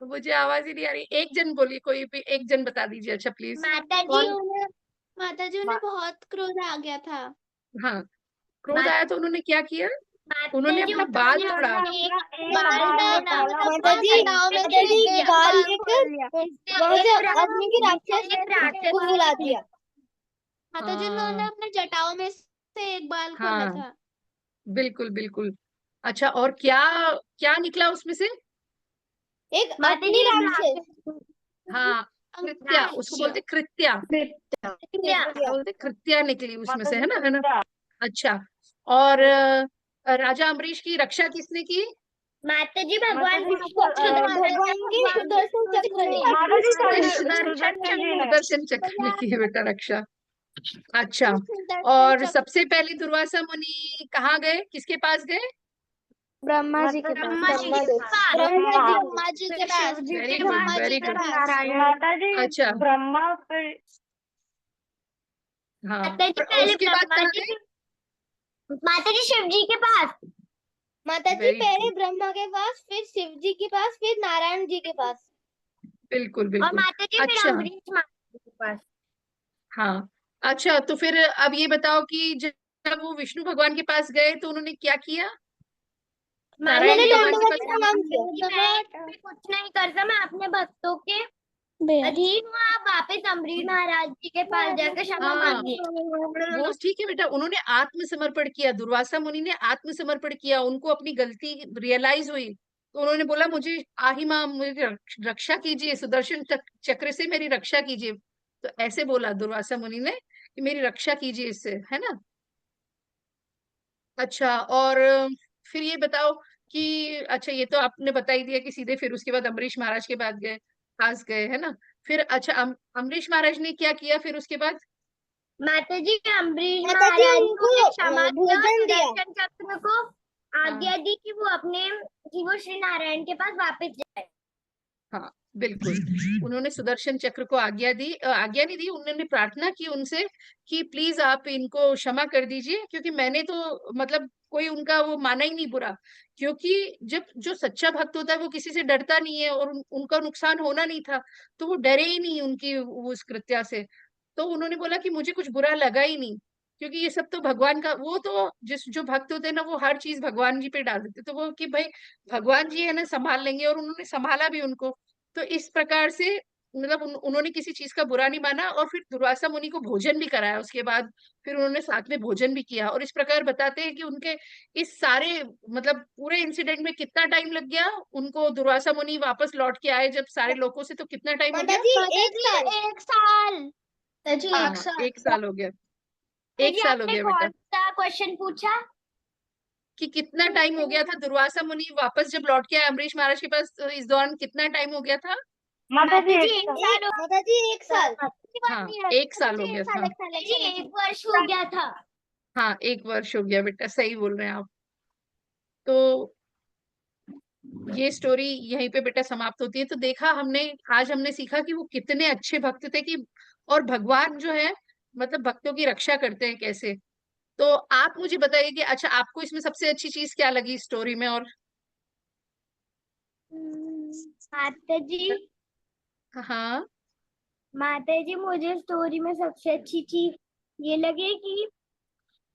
मुझे आवाज ही नहीं आ रही, एक जन बोलिए, कोई भी एक जन बता दीजिए। अच्छा प्लीज। माता जी कौन? माता जी उन्हें बहुत क्रोध आ गया था। हाँ, क्रोध आया तो उन्होंने क्या किया? माता उन्होंने जी अपना बाल तोड़ा। बाल तोड़ना माता जी कटाव में से एक बाल बाल लेकर वहां से अग्नि की राक्षस को बुला दिया। माता जी उन्होंने हाँ अपने जटाओं में से एक बाल खोला हाँ, था। बिल्कुल बिल्कुल। अच्छा, और क्या क्या निकला उसमें से? एक अग्नि राक्षस। हाँ, कृत्या, उसको बोलते कृत्या, क्या बोलते कृत्या निकली उसमें से, है ना। अच्छा, और राजा अम्बरीश की रक्षा किसने की? माता जी भगवान भगवान के सुदर्शन चक्र ने। सुदर्शन चक्र ने की है बेटा रक्षा। अच्छा, सुदर्शन और चक्र सबसे पहले दुर्वासा मुनि कहाँ गए, किसके पास गए? ब्रह्मा जी के पास। ब्रह्मा जी के पास। Very good, Brahma ji very के गुड। पास। माता जी अच्छा, ब्रह्मा फिर हाँ, माता जी और पहले उसके बाद ब्रह्मा कहाँ जी गए? माता जी शिव जी के पास। माता जी Very पहले good. ब्रह्मा के पास, फिर शिव जी के पास, फिर नारायण जी के पास, बिल्कुल और बिल्कुल। माता जी फिर अच्छा, अम्बरीश महाराज जी के पास। हाँ, अच्छा, तो फिर अब ये बताओ कि जब वो विष्णु भगवान के पास गए तो उन्होंने क्या किया? नारायण उन्होंने भगवान के दंडवत पास प्रणाम किया। मैं कुछ नहीं करता, मैं अपने भक्तों के अधीन हूँ। आप वापस अम्बरीश महाराज जी के पास जाकर क्षमा हाँ, मांगिए। वो ठीक है बेटा, उन्होंने आत्मसमर्पण किया, दुर्वासा मुनि ने आत्मसमर्पण किया, उनको अपनी गलती रियलाइज हुई, तो उन्होंने बोला मुझे आही माँ, मुझे रक्षा कीजिए, सुदर्शन चक्र से मेरी रक्षा कीजिए। तो ऐसे बोला दुर्वासा मुनि ने कि मेरी रक्षा कीजिए इससे, है ना। अच्छा, और फिर ये बताओ कि अच्छा, ये तो आपने बता ही दिया कि सीधे फिर उसके बाद अम्बरीश महाराज के पास गए, है ना। फिर अच्छा, अम्बरीश महाराज ने क्या किया फिर उसके बाद? माता जी अम्बरीश महाराज को क्षमा किया, सुदर्शन चक्र को आज्ञा दी कि वो अपने, कि वो श्री नारायण के पास वापस जाए। हाँ, बिल्कुल उन्होंने सुदर्शन चक्र को आज्ञा नहीं दी, उन्होंने प्रार्थना की उनसे कि प्लीज आप इनको क्षमा कर दीजिए, क्योंकि मैंने तो मतलब कोई उनका वो माना ही नहीं बुरा, क्योंकि जब जो सच्चा भक्त होता है वो किसी से डरता नहीं है, और उनका नुकसान होना नहीं था, तो वो डरे ही नहीं उनकी उस कृत्या से। तो उन्होंने बोला कि मुझे कुछ बुरा लगा ही नहीं, क्योंकि ये सब तो भगवान का, वो तो जिस जो भक्त होते हैं ना वो हर चीज भगवान जी पे डाल देते, तो वो कि भाई भगवान जी है ना संभाल लेंगे, और उन्होंने संभाला भी उनको। तो इस प्रकार से मतलब उन्होंने किसी चीज का बुरा नहीं माना, और फिर दुर्वासा मुनि को भोजन भी कराया उसके बाद, फिर उन्होंने साथ में भोजन भी किया, और इस प्रकार बताते हैं कि उनके इस सारे मतलब पूरे इंसिडेंट में कितना टाइम लग गया उनको, दुर्वासा मुनि वापस लौट के आए जब सारे लोगों से, तो कितना टाइम हो गया? माताजी 1 साल। 1 साल। माताजी हाँ 1 साल। 1 साल हो गया, जी 1 साल हो आपने गया कौन बेटा। सा क्वेश्चन पूछा? कि कितना टाइम हो गया था दुर्वासा मुनि वापस जब लौट के आए अम्बरीश महाराज के पास, तो इस दौरान कितना टाइम हो गया था? माताजी माताजी 1 1 साल। साल माताजी 1 साल। हाँ 1 साल हो गया था। जी 1 वर्ष हो गया था। हाँ 1 वर्ष हो गया बेटा, सही बोल रहे हैं आप। तो ये स्टोरी यहीं पे बेटा समाप्त होती है। तो देखा हमने, आज हमने सीखा कि वो कितने अच्छे भक्त थे, कि और भगवान जो है मतलब भक्तों की रक्षा करते हैं कैसे। तो आप मुझे बताइए कि अच्छा आपको इसमें सबसे अच्छी चीज क्या लगी स्टोरी में? और माताजी हाँ माताजी मुझे स्टोरी में सबसे अच्छी चीज ये लगी कि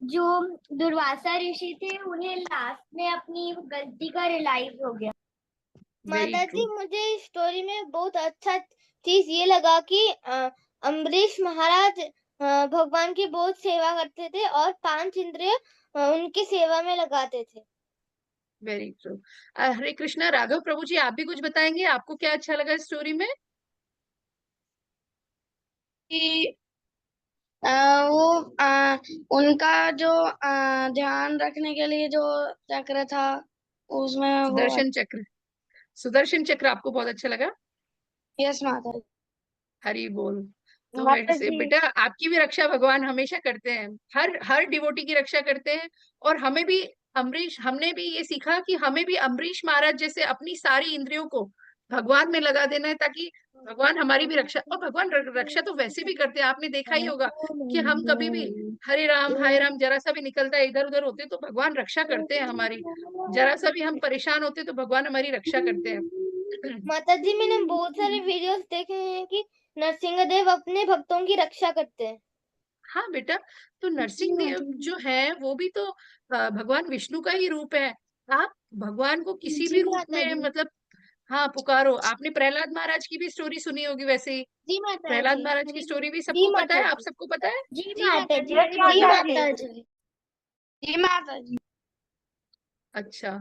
जो दुर्वासा ऋषि थे उन्हें लास्ट में अपनी गलती का रियलाइज हो गया। वेरी माताजी ट्रू। मुझे इस स्टोरी में बहुत अच्छा चीज ये लगा कि अम्बरीश महाराज भगवान की बहुत सेवा करते थे और 5 इंद्रिय उनकी सेवा में लगाते थे। Very true. हरे कृष्णा। राघव प्रभु जी आप भी कुछ बताएंगे, आपको क्या अच्छा लगा इस स्टोरी में? कि वो उनका जो ध्यान रखने के लिए जो चक्र था उसमें वो। सुदर्शन चक्र, सुदर्शन चक्र आपको बहुत अच्छा लगा? यस माता जी। हरि बोल। तो वैसे माताजी बेटा आपकी भी रक्षा भगवान हमेशा करते हैं, हर हर डिवोटी की रक्षा करते हैं। और हमें भी हमने भी ये सीखा कि हमें भी अम्बरीश महाराज जैसे अपनी सारी इंद्रियों को भगवान में लगा देना है, ताकि भगवान हमारी भी रक्षा, और भगवान रक्षा तो वैसे भी करते हैं, आपने देखा ही होगा कि हम कभी भी हरे राम हाय राम जरा सा भी निकलता है इधर उधर होते तो भगवान रक्षा करते हैं हमारी, जरा सा भी हम परेशान होते तो भगवान हमारी रक्षा करते हैं। माताजी मैंने बहुत सारे वीडियोस देखे हैं कि नरसिंहदेव अपने भक्तों की रक्षा करते हैं। हाँ बेटा, तो नरसिंह देव जो है वो भी तो भगवान विष्णु का ही रूप है। आप भगवान को किसी जी भी रूप में माताजी। मतलब हाँ पुकारो। आपने प्रहलाद महाराज की भी स्टोरी सुनी होगी वैसे ही, जी प्रहलाद माताजी। महाराज की स्टोरी भी जी सबको पता है, आप माताजी। सबको पता है? जी जी माताजी। यस जी माताजी। माताजी। जी माता जी। अच्छा,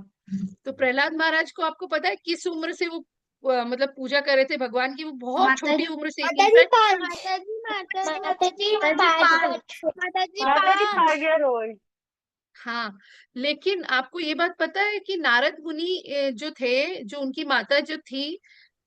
तो प्रहलाद महाराज को आपको पता है किस उम्र से वो मतलब पूजा कर रहे थे भगवान की? वो बहुत छोटी उम्र से, माताजी इनफैक्ट 5। माताजी माताजी माताजी 5। 5 year old। हाँ। लेकिन आपको ये बात पता है कि नारद मुनि जो थे, जो उनकी माता जो थी,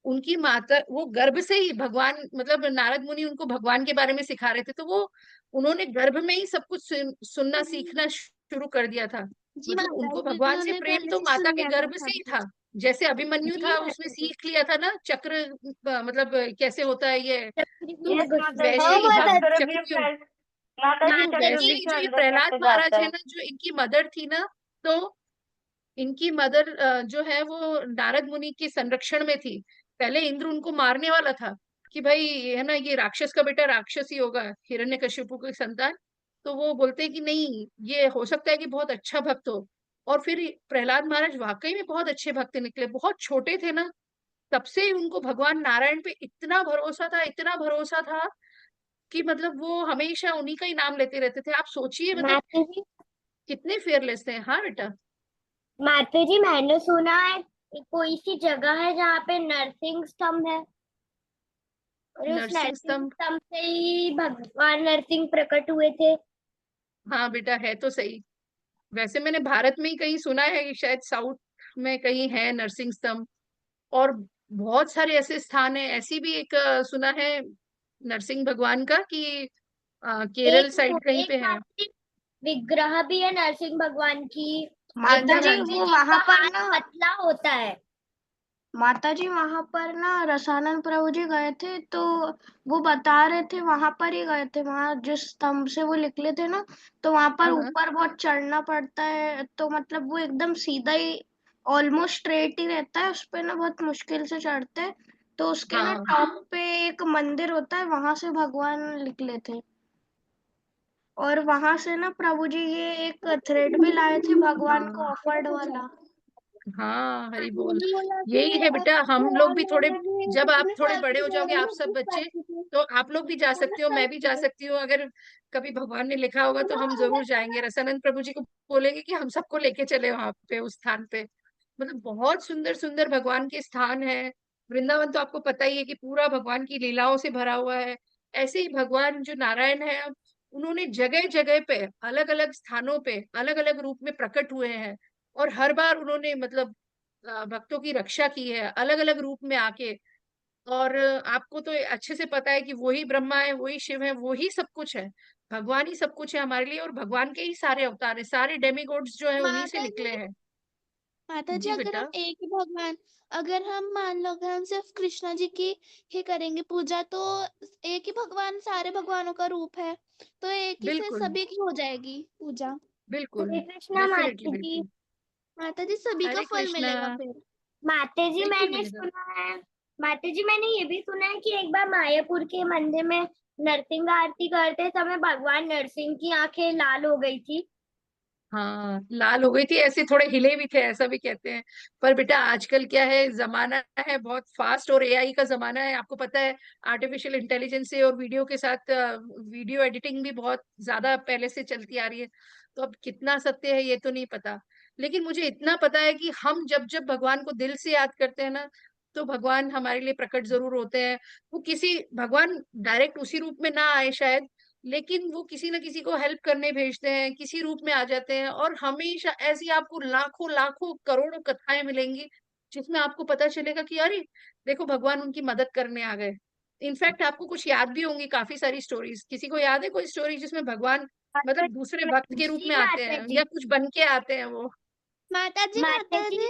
उनकी माता वो गर्भ से ही भगवान मतलब नारद मुनि उनको भगवान के बारे में सिखा रहे थे, तो वो उन्होंने गर्भ में ही सब कुछ सुनना सीखना शुरू कर दिया था। जी मतलब उनको माताजी भगवान से उन्होंने प्रेम पहले तो से माता सुन के लिया था गर्भ से ही था। जैसे अभिमन्यु जी था उसने माताजी। सीख लिया था ना चक्र, मतलब कैसे होता है ये, यस वैसे हाँ माताजी ही माताजी। चक्रव्यूह, माताजी वैसे चक्रव्यूह ही के जो ये अंदर प्रहलाद कैसे महाराज जाता है है? ना, जो इनकी मदर थी ना, तो इनकी मदर जो है वो नारद मुनि के संरक्षण में थी। पहले इंद्र उनको मारने वाला था कि भाई है ना ये राक्षस का बेटा राक्षस ही होगा, हिरण्यकशिपु की संतान। तो वो बोलते हैं कि नहीं, ये हो सकता है कि बहुत अच्छा भक्त हो। और फिर प्रहलाद महाराज वाकई में बहुत अच्छे भक्त निकले, बहुत छोटे थे ना, तब से ही उनको भगवान नारायण पे इतना भरोसा था, इतना भरोसा था कि मतलब वो हमेशा उन्हीं का ही नाम लेते रहते थे। आप सोचिए मतलब माताजी कितने फेयरलेस थे। हाँ बेटा। माताजी मैंने सुना है कोई सी जगह है जहाँ पे नरसिंह स्तंभ है और उस नरसिंह नरसिंह स्तंभ, स्तंभ से ही भगवान नरसिंह प्रकट हुए थे। हाँ बेटा है तो सही। वैसे मैंने भारत में ही कहीं सुना है कि शायद साउथ में कहीं है नरसिंह स्तंभ। और बहुत सारे ऐसे स्थान है, ऐसी भी एक सुना है नरसिंह भगवान का कि केरल साइड कहीं एक पे है। माताजी विग्रह भी है नरसिंह भगवान की। माता हाँ जी जी। वो जिनका वहां पर हाथ ना पतला होता है। माता जी वहां पर ना रसानंद प्रभु जी गए थे, तो वो बता रहे थे वहां पर ही गए थे, वहां जिस स्तंभ से वो निकले थे ना, तो वहां पर हाँ हाँ ऊपर बहुत चढ़ना पड़ता है, तो मतलब वो एकदम सीधा ही ऑलमोस्ट स्ट्रेट ही रहता है, उस पे ना बहुत मुश्किल से चढ़ते हैं, तो उसके ना हाँ टॉप पे एक मंदिर होता है, वहां से भगवान निकले थे। और वहां से ना प्रभु जी ये एक थ्रेड भी लाए थे भगवान को हाँ ऑफर्ड वाला। हाँ, हरी बोल। मैंने बोला यही कि है बेटा, हम लोग भगवान भी थोड़े, बोले कि जब आप कितने थोड़े साल बड़े की हो जाओगे, आप सब बच्चे, थी। तो आप लोग भी जा सकते हो, 15 साल मैं भी जा की सकती हूँ। अगर कभी भगवान ने लिखा होगा तो हम जरूर जाएंगे, रसानंद प्रभु जी को बोलेंगे कि हम सबको लेके चले वहां पे, उस स्थान पे। मतलब बहुत सुंदर सुंदर भगवान के स्थान है। वृंदावन तो आपको पता ही है कि पूरा भगवान की लीलाओं से भरा हुआ है। ऐसे ही भगवान जो नारायण है, उन्होंने जगह जगह पे, अलग अलग स्थानों पे, अलग अलग रूप में प्रकट हुए हैं। और हर बार उन्होंने मतलब भक्तों की रक्षा की है, अलग अलग रूप में आके। और आपको तो अच्छे से पता है कि वही ब्रह्मा है, वही शिव है, वही सब कुछ है। भगवान ही सब कुछ है हमारे लिए, और भगवान के ही सारे अवतार है, सारे डेमिगॉड्स जो है उन्हीं से माता निकले जी हैं। माता जी, जी अगर हम बेटा। एक ही भगवान, अगर हम मान लो अगर हम सिर्फ कृष्णा जी की ही करेंगे पूजा, तो एक ही भगवान सारे भगवानों का रूप है, तो एक ही से बिल्कुल सभी की हो जाएगी पूजा। बिल्कुल। हरे कृष्णा डेफिनेटली माता जी। बिल्कुल। माता जी सभी का हरे फल कृष्णा। मिलेगा फिर। माता जी बिल्कुल मैंने मिलेगा। सुना है, माता जी मैंने ये भी सुना है कि एक बार मायापुर के मंदिर में नरसिंह आरती करते समय भगवान नरसिंह की आंखें लाल हो गई थी। हाँ, लाल हो गई थी, ऐसे थोड़े हिले भी थे, ऐसा भी कहते हैं। पर बेटा आजकल क्या है, जमाना है बहुत फास्ट, और एआई का जमाना है, आपको पता है। आर्टिफिशियल इंटेलिजेंस से और वीडियो के साथ वीडियो एडिटिंग भी बहुत ज्यादा पहले से चलती आ रही है। तो अब कितना सत्य है ये तो नहीं पता। लेकिन मुझे इतना पता है कि हम जब जब भगवान को दिल से याद करते हैं ना, तो भगवान हमारे लिए प्रकट जरूर होते हैं। वो किसी भगवान डायरेक्ट उसी रूप में ना आए शायद, लेकिन वो किसी न किसी को हेल्प करने भेजते हैं, किसी रूप में आ जाते हैं। और हमेशा ऐसी आपको लाखों लाखों करोड़ों कथाएं मिलेंगी, जिसमें आपको पता चलेगा कि अरे देखो, भगवान उनकी मदद करने आ गए। इनफैक्ट आपको कुछ याद भी होंगी काफी सारी स्टोरीज। किसी को याद है कोई स्टोरी जिसमें भगवान मतलब दूसरे भक्त के रूप जी में आते माता हैं, जी। या कुछ बन के आते हैं वो? माता जी माता माता जी जी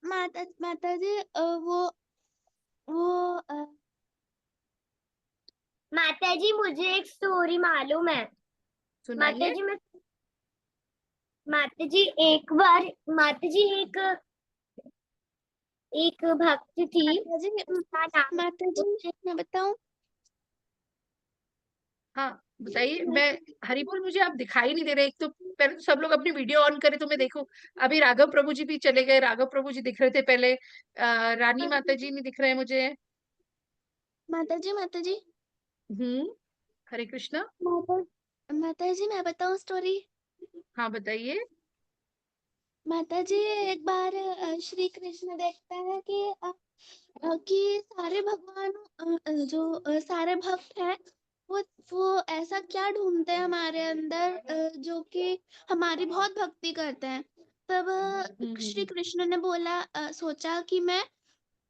माता माता जी वो माता जी मुझे एक स्टोरी मालूम है। माता सुनाइए। जी मैं माता जी एक बार, माता जी एक एक भक्त थी, माता जी उसका नाम, माता जी मैं बताऊं? हाँ बताइए। मैं, हरी बोल, मुझे आप दिखाई नहीं दे रहे। एक तो पहले तो सब लोग अपनी वीडियो ऑन करे तो मैं देखूं। अभी राघव प्रभु जी भी चले गए, राघव प्रभु जी दिख रहे थे पहले, रानी माता जी नहीं दिख रहे हैं मुझे। माता जी हम्म। हरे कृष्णा। माता माता जी मैं बताऊं स्टोरी? हाँ बताइए। माता जी एक बार श्री कृष्ण देखते हैं कि सारे भगवान जो सारे भक्त हैं, वो ऐसा क्या ढूंढते हैं हमारे अंदर, जो कि हमारी बहुत भक्ति करते हैं। तब श्री हम्म। कृष्ण ने बोला, सोचा कि मैं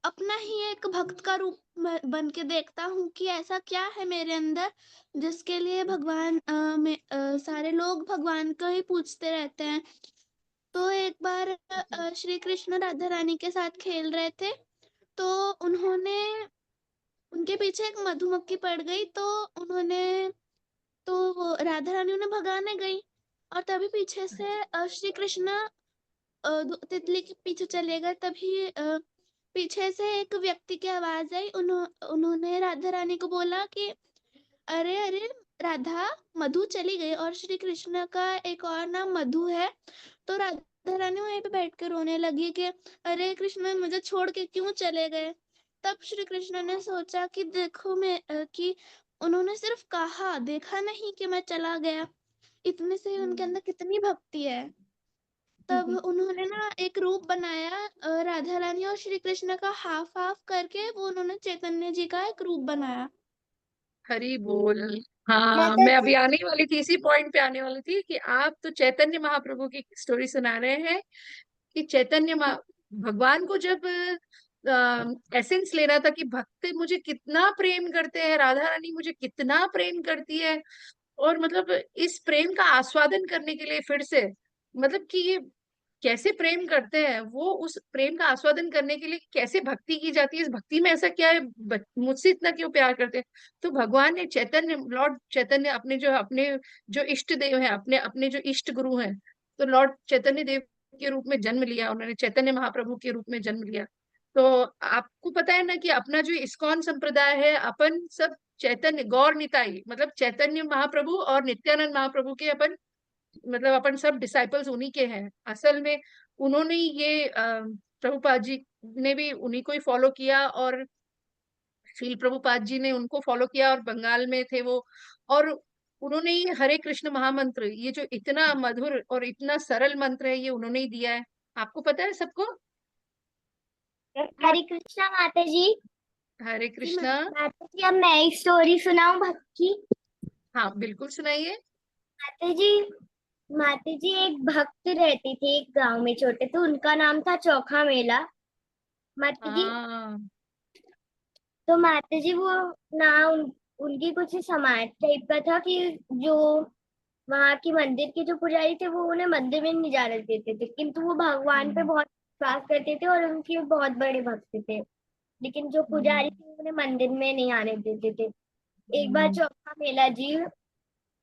अपना ही एक भक्त का रूप बन के देखता हूँ कि ऐसा क्या है मेरे अंदर जिसके लिए भगवान सारे लोग भगवान को ही पूछते रहते हैं। तो एक बार श्री कृष्ण राधा रानी के साथ खेल रहे थे, तो उन्होंने उनके पीछे एक मधुमक्खी पड़ गई, तो उन्होंने तो वो राधा रानी उन्हें भगाने गई, और तभी पीछे से श्री कृष्ण तितली के पीछे चले गए। तभी पीछे से एक व्यक्ति की आवाज आई। उन्होंने राधा रानी को बोला कि अरे अरे राधा, मधु चली गई, और श्री कृष्ण का एक और नाम मधु है। तो राधा रानी वहीं पे बैठ के रोने लगी कि अरे कृष्ण, मुझे छोड़ के क्यों चले गए। तब श्री कृष्ण ने सोचा कि देखो कि उन्होंने सिर्फ कहा, देखा नहीं कि मैं चला गया। इतने से ही उनके अंदर कितनी भक्ति है। तब उन्होंने ना एक रूप बनाया, राधा रानी और श्री कृष्ण का हाफ हाफ करके वो उन्होंने चैतन्य जी का एक रूप बनाया। हरी बोल। हाँ, माता मैं जी अभी आने ही वाली थी, इसी पॉइंट पे आने वाली थी कि आप तो चैतन्य महाप्रभु की स्टोरी सुना रहे हैं। कि भगवान को जब एसेंस लेना था कि भक्त मुझे कितना प्रेम करते हैं, राधा रानी मुझे कितना प्रेम करती है, और मतलब इस प्रेम का आस्वादन करने के लिए फिर से, मतलब कि ये कैसे प्रेम करते हैं, वो उस प्रेम का आस्वादन करने के लिए कैसे भक्ति की जाती है, इस भक्ति में ऐसा क्या है, मुझसे इतना क्यों प्यार करते हैं। तो भगवान ने चैतन्य, लॉर्ड चैतन्य अपने जो इष्ट देव है, अपने जो इष्ट गुरु हैं, तो लॉर्ड चैतन्य देव के रूप में जन्म लिया, उन्होंने चैतन्य महाप्रभु के रूप में जन्म लिया। तो आपको पता है ना कि अपना जो इस्कॉन संप्रदाय है, अपन सब चैतन्य गौर निताई, मतलब चैतन्य महाप्रभु और नित्यानंद महाप्रभु के अपन, मतलब अपन सब डिसाइपल्स उन्हीं के हैं असल में। उन्होंने ही ये प्रभुपाद जी ने भी उन्हीं को ही फॉलो किया, और श्रील प्रभुपाद जी ने उनको फॉलो किया, और बंगाल में थे वो। और उन्होंने ही हरे कृष्ण महामंत्र, ये जो इतना मधुर और इतना सरल मंत्र है, ये उन्होंने ही दिया है। आपको पता है सबको? हरे कृष्णा माता जी। हरे कृष्णा। माता जी अब मैं एक स्टोरी सुनाऊं भक्त की? हाँ बिल्कुल सुनाइए। माता जी एक भक्त रहती थी एक गांव में छोटे, तो उनका नाम था चौखा मेला। माता जी, हाँ तो माता जी वो ना उनकी कुछ समाज टाइप का था कि जो वहां की मंदिर के जो पुजारी थे वो उन्हें मंदिर में नहीं जाने देते थे, किंतु वो भगवान पे बहुत विश्वास करते थे और उनके बहुत बड़े भक्त थे। लेकिन जो पुजारी थे उन्हें मंदिर में नहीं आने देते थे। एक बार चौखा मेला जी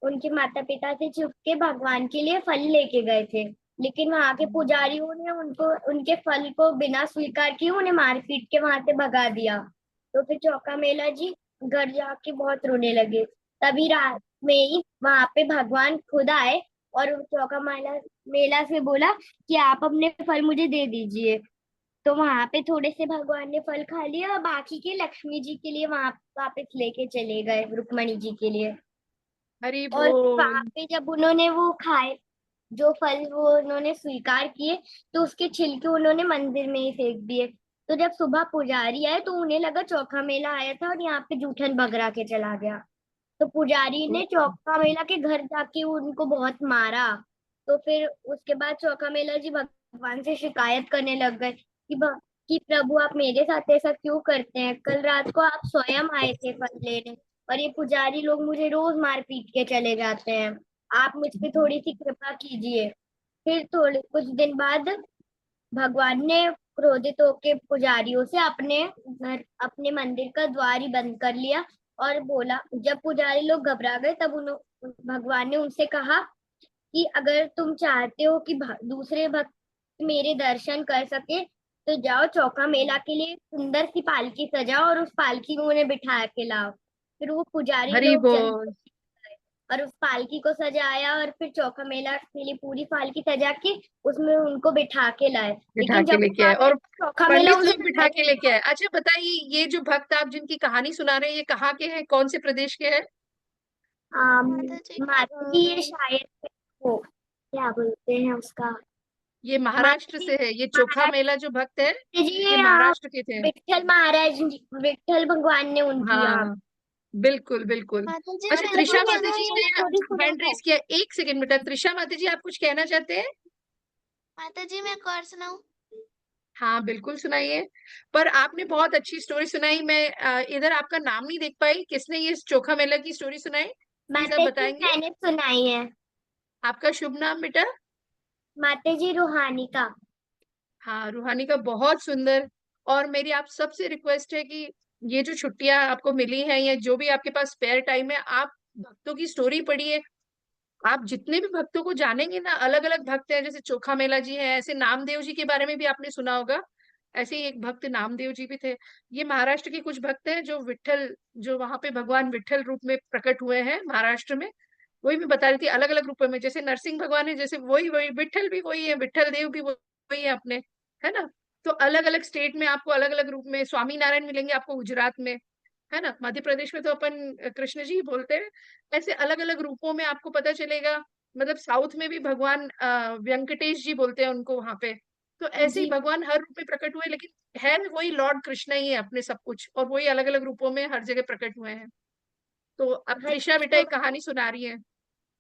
उनके माता पिता से छुप के भगवान के लिए फल लेके गए थे, लेकिन वहां के पुजारियों ने उनको उनके फल को बिना स्वीकार किए उन्हें मार पीट के वहां से भगा दिया। तो फिर चौका मेला जी घर जाके बहुत रोने लगे। तभी रात में ही वहां पे भगवान खुद आए और चौका मेला मेला से बोला कि आप अपने फल मुझे दे दीजिए। तो वहां पे थोड़े से भगवान ने फल खा लिया और बाकी के लक्ष्मी जी के लिए वहां वापस लेके चले गए, रुक्मणी जी के लिए। हरि और वहां बोल। पे जब उन्होंने वो खाए, जो फल वो उन्होंने स्वीकार किए, तो उसके छिलके उन्होंने मंदिर में ही फेंक दिए। तो जब सुबह पुजारी आए तो उन्हें लगा चौखा मेला आया था और यहाँ पे जूठन बगरा के चला गया। तो पुजारी ने चौका मेला के घर जाके उनको बहुत मारा। तो फिर उसके बाद चौका मेला जी भगवान से शिकायत करने लग गए कि प्रभु आप मेरे साथ ऐसा क्यों करते हैं, कल रात को आप स्वयं आए थे फल लेने और ये पुजारी लोग मुझे रोज मार पीट के चले जाते हैं, आप मुझ पे थोड़ी सी कृपा कीजिए। फिर थोड़े कुछ दिन बाद भगवान ने क्रोधित होकर पुजारियों से अपने मंदिर का द्वार ही बंद कर लिया और बोला, जब पुजारी लोग घबरा गए तब भगवान ने उनसे कहा कि अगर तुम चाहते हो कि दूसरे भक्त मेरे दर्शन कर सके तो जाओ चौका मेला के लिए सुंदर सी पालकी सजाओ और उस पालकी में उन्हें बिठा के लाओ। फिर वो पुजारी हरि लोग जल्दी बोल। गए और उस पालकी को सजाया और फिर चौका मेला के लिए पूरी पालकी सजा के उसमें उनको बिठा के लाए। बिठा लेकिन के जब लेके वो आ आए, गए और चौका मेला पंडित उनसे लोग बिठा अंदर के नहीं लेके आया। आए। अच्छा बताइए, ये जो भक्त आप जिनकी कहानी सुना रहे हैं, ये कहाँ के हैं, कौन से प्रदेश के हैं? माता जी माता जी ये शायद वो क्या बोलते हैं उसका, ये माता महाराष्ट्र जी से है, ये चोखा महाराज मेला जो भक्त है, जी ये ये महाराष्ट्र के थे। विठल भगवान ने उनकी यहाँ। हाँ बिल्कुल बिल्कुल। माता जी अच्छा, मेरे को त्रिशा भी माता ना जी ये ने स्टोरी सुना हैंड है। रेस किया, एक सेकंड बेटा। त्रिशा माता जी, आप कुछ कहना चाहते हैं? माता जी मैं एक और सुनाऊं? हाँ बिल्कुल सुनाइए। पर आपने बहुत अच्छी स्टोरी सुनाई। मैं इधर आपका नाम नहीं देख पाई, किसने ये चोखा मेला की स्टोरी सुनाई, प्लीज आप माता जी बताएंगे? मैंने सुनाई है। आपका शुभ नाम बेटा? माता जी रूहानी का। हाँ, रूहानी का बहुत सुंदर। और मेरी आप सबसे रिक्वेस्ट है कि ये जो छुट्टियां आपको मिली हैं, या जो भी आपके पास स्पेयर टाइम है, आप भक्तों की स्टोरी पढ़िए। आप जितने भी भक्तों को जानेंगे ना, अलग अलग भक्त हैं, जैसे चोखा मेला जी है, ऐसे नामदेव जी के बारे में भी आपने सुना होगा। ऐसे ही एक भक्त नामदेव जी भी थे। ये महाराष्ट्र के कुछ भक्त हैं जो विट्ठल, जो वहां पे भगवान विट्ठल रूप में प्रकट हुए हैं महाराष्ट्र में। वही मैं बता रही थी, अलग अलग रूपों में, जैसे नरसिंह भगवान है, जैसे वही वही विट्ठल भी वही है, विट्ठल देव भी वही है अपने, है ना। तो अलग अलग स्टेट में आपको अलग अलग रूप में स्वामी नारायण मिलेंगे आपको गुजरात में, है ना। मध्य प्रदेश में तो अपन कृष्ण जी बोलते हैं। ऐसे अलग अलग रूपों में आपको पता चलेगा। मतलब साउथ में भी भगवान वेंकटेश जी बोलते हैं उनको वहां पे। तो ऐसे ही जी भगवान हर रूप में प्रकट हुए, लेकिन है वही लॉर्ड कृष्ण ही है अपने सब कुछ, और वही अलग अलग रूपों में हर जगह प्रकट हुए हैं। तो अब हरे त्रिशा बेटा कृष्ण। एक कहानी सुना रही है।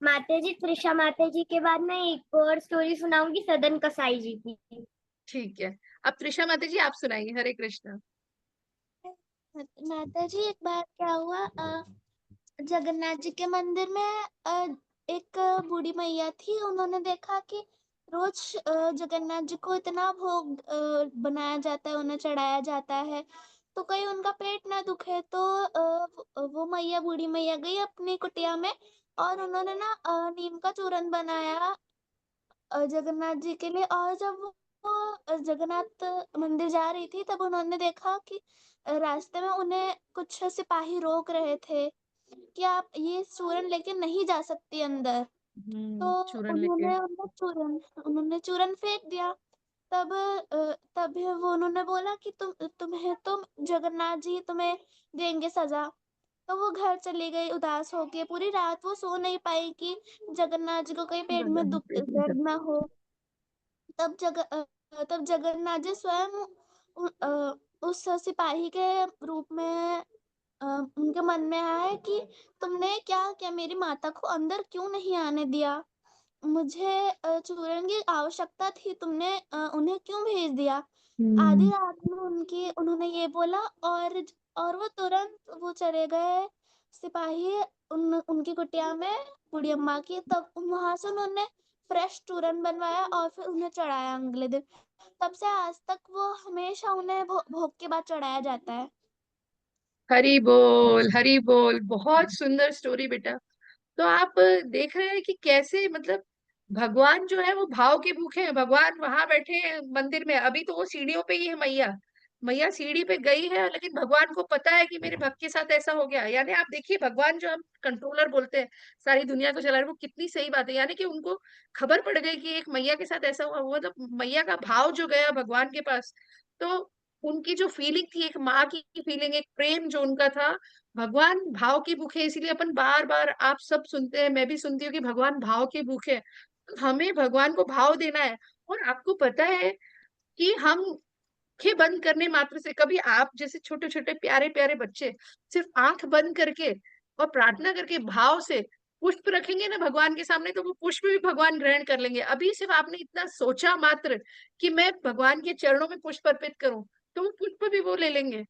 माता जी त्रिशा माता जी के बाद मैं एक और स्टोरी सुनाऊंगी सदन कसाई जी की। ठीक है, अब त्रिशा माता जी आप सुनाइए। हरे कृष्ण। माता जी एक बार क्या हुआ, जगन्नाथ जी के मंदिर में एक बूढ़ी मैया थी। उन्होंने देखा कि रोज जगन्नाथ जी को इतना भोग बनाया जाता है, उन्हें चढ़ाया जाता है, तो कहीं उनका पेट ना दुखे, तो वो मैया, बूढ़ी मैया गई अपनी कुटिया में और उन्होंने ना नीम का चूरन बनाया जगन्नाथ जी के लिए। और जब वो जगन्नाथ मंदिर जा रही थी, तब उन्होंने देखा कि रास्ते में उन्हें कुछ सिपाही रोक रहे थे कि आप ये चूरन लेके नहीं जा सकती अंदर। तो चूरन लेके। उन्होंने चूरन फेंक दिया। तब वो उन्होंने बोला कि तुम्हें तो जगन्नाथ जी तुम्हें देंगे सजा। तो वो घर चली गई उदास होके, पूरी रात वो सो नहीं पाई कि जगन्नाथ जी को कहीं पेट में दर्द ना हो। तब जगन्नाथ जी स्वयं उस सिपाही के रूप में उनके मन में आया कि तुमने क्या किया, मेरी माता को अंदर क्यों नहीं आने दिया? मुझे चूरन की आवश्यकता थी, तुमने उन्हें क्यों भेज दिया? आधी रात में उन्होंने ये बोला और वो तुरंत वो चले गए सिपाही उनकी कुटिया में, बूढ़ी अम्मा की। तब वहां से उन्होंने फ्रेश चूरन बनवाया और फिर उन्हें चढ़ाया अगले दिन। तब से आज तक वो हमेशा उन्हें भोग के बाद चढ़ाया जाता है। हरी बोल, हरी बोल। बहुत सुंदर स्टोरी बेटा। तो आप देख रहे हैं कि कैसे मतलब भगवान जो है वो भाव के भूखे हैं। भगवान वहां बैठे हैं मंदिर में, अभी तो वो सीढ़ियों पे ही है मैया। मैया सीढ़ी पे गई है, लेकिन भगवान को पता है कि मेरे भक्त के साथ ऐसा हो गया। यानी आप देखिए, भगवान जो हम कंट्रोलर बोलते हैं, सारी दुनिया को चला रहे हैं, वो कितनी सही बात है। यानी कि उनको खबर पड़ गई कि एक मैया के साथ ऐसा हुआ। वो तो मैया का भाव जो गया भगवान के पास, तो उनकी जो फीलिंग थी, एक माँ की फीलिंग, एक प्रेम जो उनका था। भगवान भाव के भूखे हैं, इसीलिए अपन बार बार आप सब सुनते हैं, मैं भी सुनती हूँ कि भगवान भाव के भूखे हैं। तो हमें भगवान को भाव देना है। और आपको पता है कि हम आंखें बंद करने मात्र से, कभी आप जैसे छोटे छोटे प्यारे प्यारे बच्चे सिर्फ आंख बंद करके और प्रार्थना करके भाव से पुष्प रखेंगे ना भगवान के सामने, तो वो पुष्प भी भगवान ग्रहण कर लेंगे। अभी सिर्फ आपने इतना सोचा मात्र कि मैं भगवान के चरणों में पुष्प अर्पित करूं, तो वो पुष्प भी वो ले लेंगे।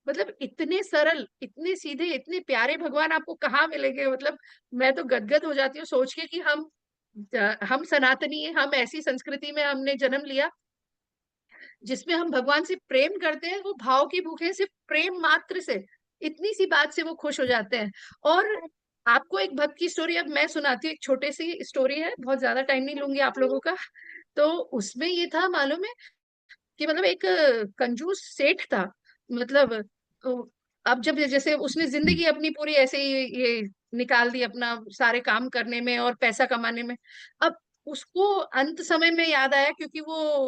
मतलब इतने सरल, इतने सीधे, इतने प्यारे भगवान आपको कहाँ मिलेंगे। मतलब मैं तो गदगद हो जाती हूँ सोच के कि हम सनातनी हैं, हम ऐसी संस्कृति में हमने जन्म लिया जिसमें हम भगवान से प्रेम करते हैं। वो भाव की भूखे हैं, सिर्फ प्रेम मात्र से, इतनी सी बात से वो खुश हो जाते हैं। और आपको एक भक्त की स्टोरी अब मैं सुनाती हूँ। एक छोटी सी स्टोरी है, बहुत ज्यादा टाइम नहीं लूंगी आप लोगों का। तो उसमें ये था मालूम है कि मतलब एक कंजूस सेठ था। मतलब अब जब जैसे उसने जिंदगी अपनी पूरी ऐसे ही ये निकाल दी अपना सारे काम करने में और पैसा कमाने में। अब उसको अंत समय में याद आया, क्योंकि वो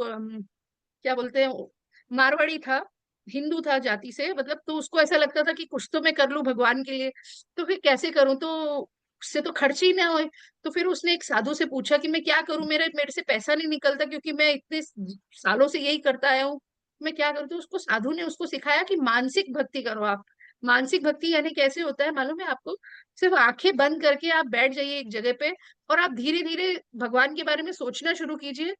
क्या बोलते हैं, मारवाड़ी था, हिंदू था जाति से, मतलब तो उसको ऐसा लगता था कि कुछ तो मैं कर लूं भगवान के लिए। तो फिर कैसे करूं, तो उससे तो खर्च ही ना होए। तो फिर उसने एक साधु से पूछा कि मैं क्या करूं, मेरे मेरे से पैसा नहीं निकलता, क्योंकि मैं इतने सालों से यही करता आया हूँ, मैं क्या करूं। तो उसको साधु ने उसको सिखाया कि मानसिक भक्ति करो आप। मानसिक भक्ति यानी कैसे होता है मालूम है आपको? सिर्फ आंखें बंद करके आप बैठ जाइए एक जगह पे, और आप धीरे धीरे भगवान के बारे में सोचना शुरू कीजिए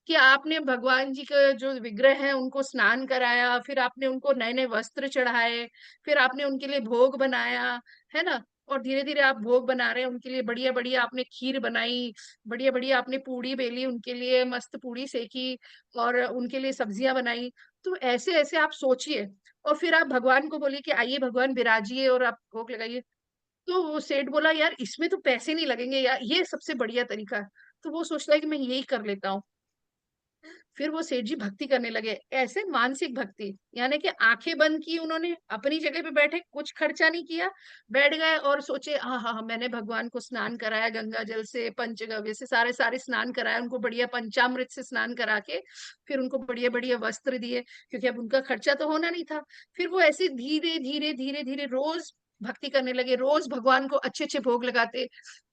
कि आपने भगवान जी का जो विग्रह है उनको स्नान कराया, फिर आपने उनको नए नए वस्त्र चढ़ाए, फिर आपने उनके लिए भोग बनाया, है ना। और धीरे धीरे आप भोग बना रहे हैं उनके लिए, बढ़िया बढ़िया आपने खीर बनाई, बढ़िया बढ़िया आपने पूड़ी बेली उनके लिए, मस्त पूड़ी सेकी, और उनके लिए सब्जियां बनाई। तो ऐसे ऐसे आप सोचिए, और फिर आप भगवान को बोलिए कि आइए भगवान विराजिए और आप भोग लगाइए। तो वो सेठ बोला यार इसमें तो पैसे नहीं लगेंगे यार, ये सबसे बढ़िया तरीका है। तो वो सोचता है कि मैं यही कर लेता हूँ। फिर वो सेठ जी भक्ति करने लगे, ऐसे मानसिक भक्ति, यानी कि आंखें बंद की उन्होंने, अपनी जगह पे बैठे, कुछ खर्चा नहीं किया, बैठ गए और सोचे हाँ हाँ हाँ, मैंने भगवान को स्नान कराया गंगा जल से, पंचगव्य से, सारे सारे स्नान कराया उनको, बढ़िया पंचामृत से स्नान करा के फिर उनको बढ़िया बढ़िया वस्त्र दिए, क्योंकि अब उनका खर्चा तो होना नहीं था। फिर वो ऐसे धीरे धीरे धीरे धीरे रोज भक्ति करने लगे, रोज भगवान को अच्छे अच्छे भोग लगाते,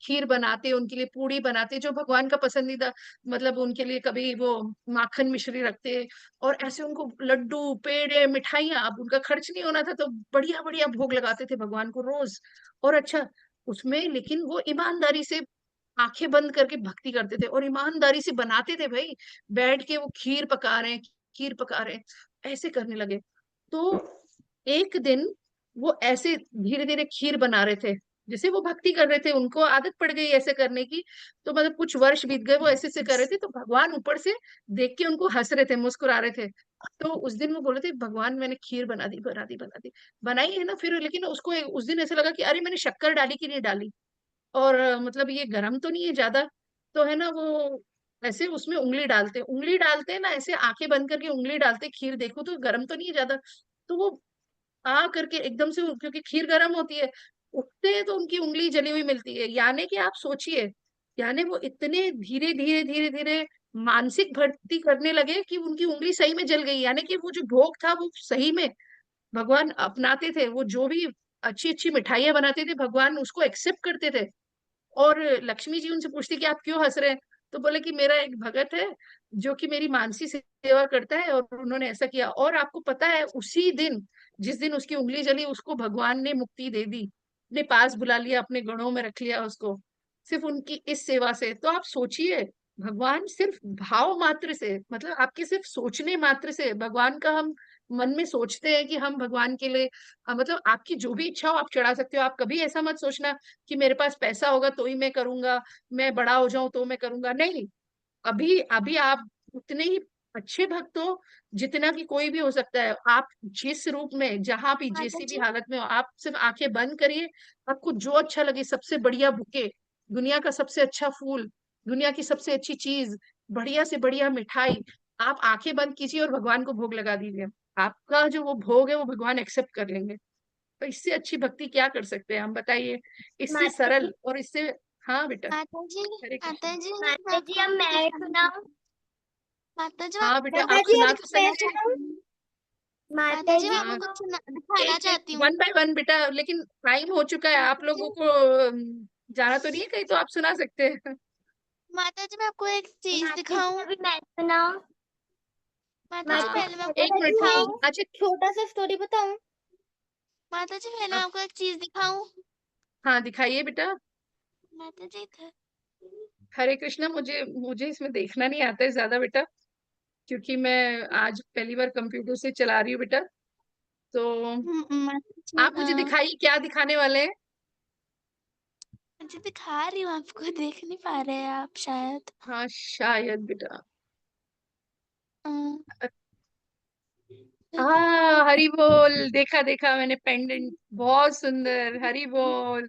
खीर बनाते, उनके लिए पूड़ी बनाते जो भगवान का पसंदीदा, मतलब उनके लिए कभी वो माखन मिश्री रखते, और ऐसे उनको लड्डू पेड़े मिठाइयाँ, अब उनका खर्च नहीं होना था तो बढ़िया बढ़िया भोग लगाते थे भगवान को रोज। और अच्छा, उसमें लेकिन वो ईमानदारी से आंखें बंद करके भक्ति करते थे और ईमानदारी से बनाते थे भाई, बैठ के वो खीर पका रहे हैं, खीर पका रहे हैं, ऐसे करने लगे। तो एक दिन वो ऐसे धीरे धीरे खीर बना रहे थे, जैसे वो भक्ति कर रहे थे, उनको आदत पड़ गई ऐसे करने की, तो मतलब कुछ वर्ष बीत गए, वो ऐसे ऐसे कर रहे थे, तो भगवान ऊपर से देख के उनको हंस रहे थे, मुस्कुरा रहे थे। तो उस दिन वो बोले थे, भगवान मैंने खीर बना दी, बना दी, बना दी, बनाई है ना, फिर लेकिन उसको उस दिन ऐसा लगा कि अरे मैंने शक्कर डाली कि नहीं डाली, और मतलब ये गर्म तो नहीं है ज्यादा, तो है ना वो ऐसे उसमें उंगली डालते हैं ना, ऐसे आंखें बंद करके उंगली डालते, खीर देखो तो गर्म तो नहीं है ज्यादा, तो वो आ करके एकदम से क्योंकि खीर गर्म होती है, उठते हैं तो उनकी उंगली जली हुई मिलती है। यानी कि आप सोचिए, यानी वो इतने धीरे धीरे धीरे धीरे मानसिक भक्ति करने लगे कि उनकी उंगली सही में जल गई, यानी कि वो जो भोग था वो सही में भगवान अपनाते थे, वो जो भी अच्छी अच्छी मिठाइयां बनाते थे भगवान उसको एक्सेप्ट करते थे। और लक्ष्मी जी उनसे पूछती कि आप क्यों हंस रहे हैं, तो बोले कि मेरा एक भगत है जो कि मेरी मानसी सेवा करता है, और उन्होंने ऐसा किया, और आपको पता है उसी दिन जिस दिन उसकी उंगली जली उसको भगवान ने मुक्ति दे दी, अपने पास बुला लिया, अपने गणों में रख लिया उसको, सिर्फ उनकी इस सेवा से। तो आप सोचिए, भगवान सिर्फ भाव मात्र से, मतलब आपके सिर्फ सोचने मात्र से भगवान का हम मन में सोचते हैं कि हम भगवान के लिए मतलब आपकी जो भी इच्छा हो आप चढ़ा सकते हो। आप कभी ऐसा मत सोचना कि मेरे पास पैसा होगा तो ही मैं करूंगा, मैं बड़ा हो जाऊं तो मैं करूंगा, नहीं। अभी अभी आप उतने ही अच्छे भक्त हो जितना कि कोई भी हो सकता है। आप जिस रूप में जहां भी माता जैसी भी जी हालत में हो, आप सिर्फ आंखें बंद करिए, आपको जो अच्छा लगे, सबसे बढ़िया बुके, दुनिया का सबसे अच्छा फूल, दुनिया की सबसे अच्छी चीज, बढ़िया से बढ़िया मिठाई, आप आंखें बंद कीजिए और भगवान को भोग लगा दीजिए। आपका जो वो भोग है वो भगवान एक्सेप्ट कर लेंगे। तो इससे अच्छी भक्ति क्या कर सकते हैं हम, बताइए, इससे माता जी सरल और इससे। हाँ बेटा। माता जी, हरे माता कृष्ण। जी, मैं माता जी आपको अब कुछ मैं दिखाना सुनाऊं। चाहती हूँ। माता जी, मैं हाँ बेटा, आपको माता आप जी कुछ सुना अब तो मैं सही दिखाना है। चाहती सुनाऊं। हूँ। माता माता जी, मैं जी आपको हाँ, कुछ दिखाना एक एक चाहती हूँ। वन बाय वन बेटा, लेकिन टाइम हो चुका है, आप माता जी, लोगों को जाना तो नहीं है कहीं, तो आप सुना सकते हैं। माता जी, मैं आपको एक चीज माता जी दिखाऊं। अभी मैं सुनाऊं। माता जी, माता हाँ, पहले मैं जी आपको एक एक माता मिनट। जी मैं एक दिखाऊं। अच्छा। छोटा सा स्टोरी बताऊं। माता जी, पहले मैं अब आपको एक चीज दिखाऊं। हाँ, दिखाइए बेटा। माता जी, इधर। हरे कृष्णा, मुझे मुझे इसमें देखना नहीं आता है ज्यादा बेटा, क्योंकि मैं आज पहली बार कंप्यूटर से चला रही हूँ बेटा। तो माता जी, आप मुझे दिखाइए क्या दिखाने वाले हैं। मुझे दिखा रही हूँ आपको, देख नहीं पा रहे हैं आप शायद। हाँ शायद बेटा। अम, हाँ, हरी बोल, देखा देखा मैंने, पेंडेंट बहुत सुंदर, हरी बोल।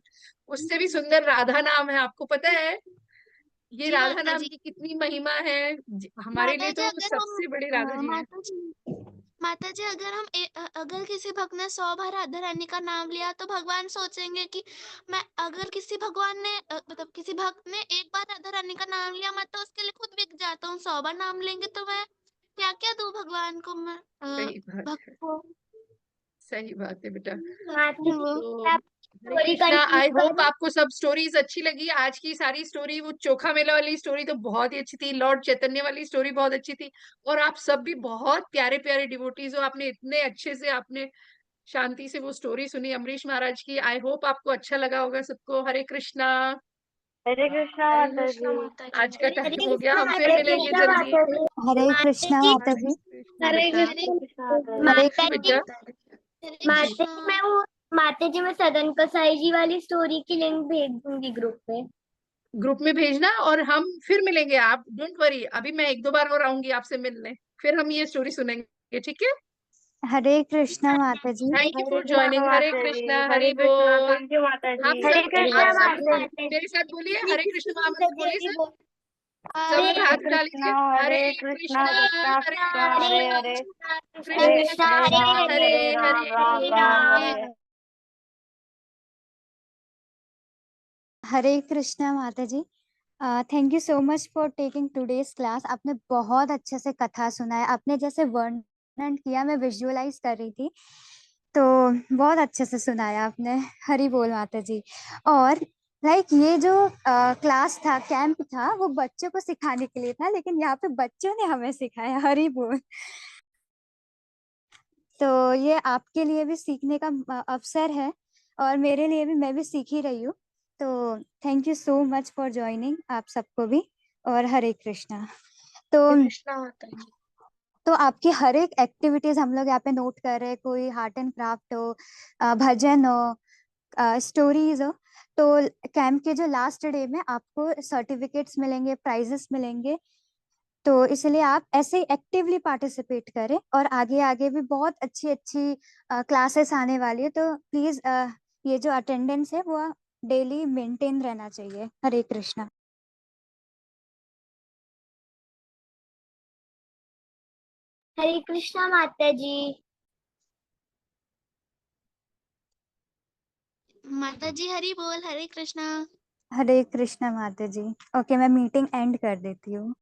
उससे भी सुंदर राधा नाम है, आपको पता है ये जी राधा माता नाम जी। की कितनी महिमा है। हमारे माता लिए जी, तो अगर हम सबसे बड़े राधा जी हैं। माता जी, माता जी, अगर हम अगर किसी भक्त ने 100 बार राधा रानी का नाम लिया तो भगवान सोचेंगे कि मैं, अगर किसी भगवान ने मतलब किसी भक्त ने एक बार राधा रानी का नाम लिया, मैं तो उसके लिए खुद बिक जाता हूँ। 100 बार नाम लेंगे तो मैं क्या क्या दूं भगवान को मैं, सही बात भक्त है, को। सही बात है बेटा। माता जी वो तो मैं Hare story Krishna, continue I hope करूं। आपको सब स्टोरीज अच्छी लगी। आज की सारी स्टोरी, वो चोखा मेला वाली स्टोरी तो बहुत ही अच्छी थी, लॉर्ड चैतन्य वाली स्टोरी बहुत अच्छी थी, और आप सब भी बहुत प्यारे प्यारे डिवोटीज हो, आपने इतने अच्छे से आपने शांति से वो स्टोरी सुनी अमरीश महाराज की। आई होप आपको अच्छा लगा होगा सबको। हरे कृष्णा। हरे कृष्णा हरे माता कृष्णा जी। माता जी। आज का हरे टाइम हो गया, कृष्णा हम फिर माता जी। मिलेंगे कृष्णा जल्दी। माता जी। हरे माता कृष्णा जी माता हरे जी। कृष्णा हरे बेटा। हरे कृष्णा माता जी। हरे हाँ माता जी। बेटा। हरे जी। माता कृष्णा। जी मैं वो माता जी मैं सदन कसाई जी वाली स्टोरी की लिंक भेज दूंगी ग्रुप पे। ग्रुप में भेजना, और हम फिर मिलेंगे, आप डोंट वरी। अभी मैं एक दो बार और आऊंगी आपसे मिलने, फिर हम ये स्टोरी सुनेंगे, ठीक है। हरे कृष्णा माता जी। Thank you Hare for Krishna joining. Hare माता जी। कृष्णा, हरे हरि कृष्णा। बोल। थैंक यू माता आप जी। हरे सब, कृष्णा आप सब माता जी। मेरे साथ बोलिए, श्री हरे कृष्ण कृष्ण महामंत्र माता बोलिए जी सब। बोल। सब हरे लोग हरे हाथ उठा कृष्णा, लीजिए। हरे हरे कृष्णा, कृष्णा, कृष्णा हरे कृष्णा, हरे हरे कृष्णा, हरे, कृष्णा कृष्ण हरे कृष्णा कृष्ण, हरे हरे राम, हरे हरे हरे राम, राम हरे। हरे राम, हरे राम। हरे। हरे कृष्णा माता जी। Thank you so much for taking today's class. आपने बहुत अच्छे से कथा सुनाया, आपने जैसे वर्णन किया मैं विजुअलाइज कर रही थी, तो बहुत अच्छे से सुनाया आपने। हरि बोल माता जी। और ये जो क्लास था, कैंप था, वो बच्चों को सिखाने के लिए था, लेकिन यहाँ पे बच्चों ने हमें सिखाया। हरि बोल। तो ये आपके लिए भी सीखने का अवसर है, और मेरे लिए भी, मैं भी सीख ही रही हूँ। तो thank you so much for joining आप सबको भी। और हरे कृष्णा। तो हरे कृष्णा माता जी। आपकी हर एक एक्टिविटीज हम लोग यहाँ पे नोट कर रहे हैं, कोई आर्ट एंड क्राफ्ट हो, भजन हो, स्टोरीज हो, तो कैंप के जो लास्ट डे में आपको सर्टिफिकेट्स मिलेंगे, प्राइजेस मिलेंगे। तो इसलिए आप ऐसे ही एक्टिवली पार्टिसिपेट करें, और आगे आगे भी बहुत अच्छी अच्छी क्लासेस आने वाली है, तो प्लीज ये जो अटेंडेंस है वो डेली मेंटेन रहना चाहिए। हरे कृष्णा। हरे कृष्णा माता जी। माता जी हरि बोल, हरे कृष्णा। हरे कृष्णा माता जी। ओके, मैं मीटिंग एंड कर देती हूँ।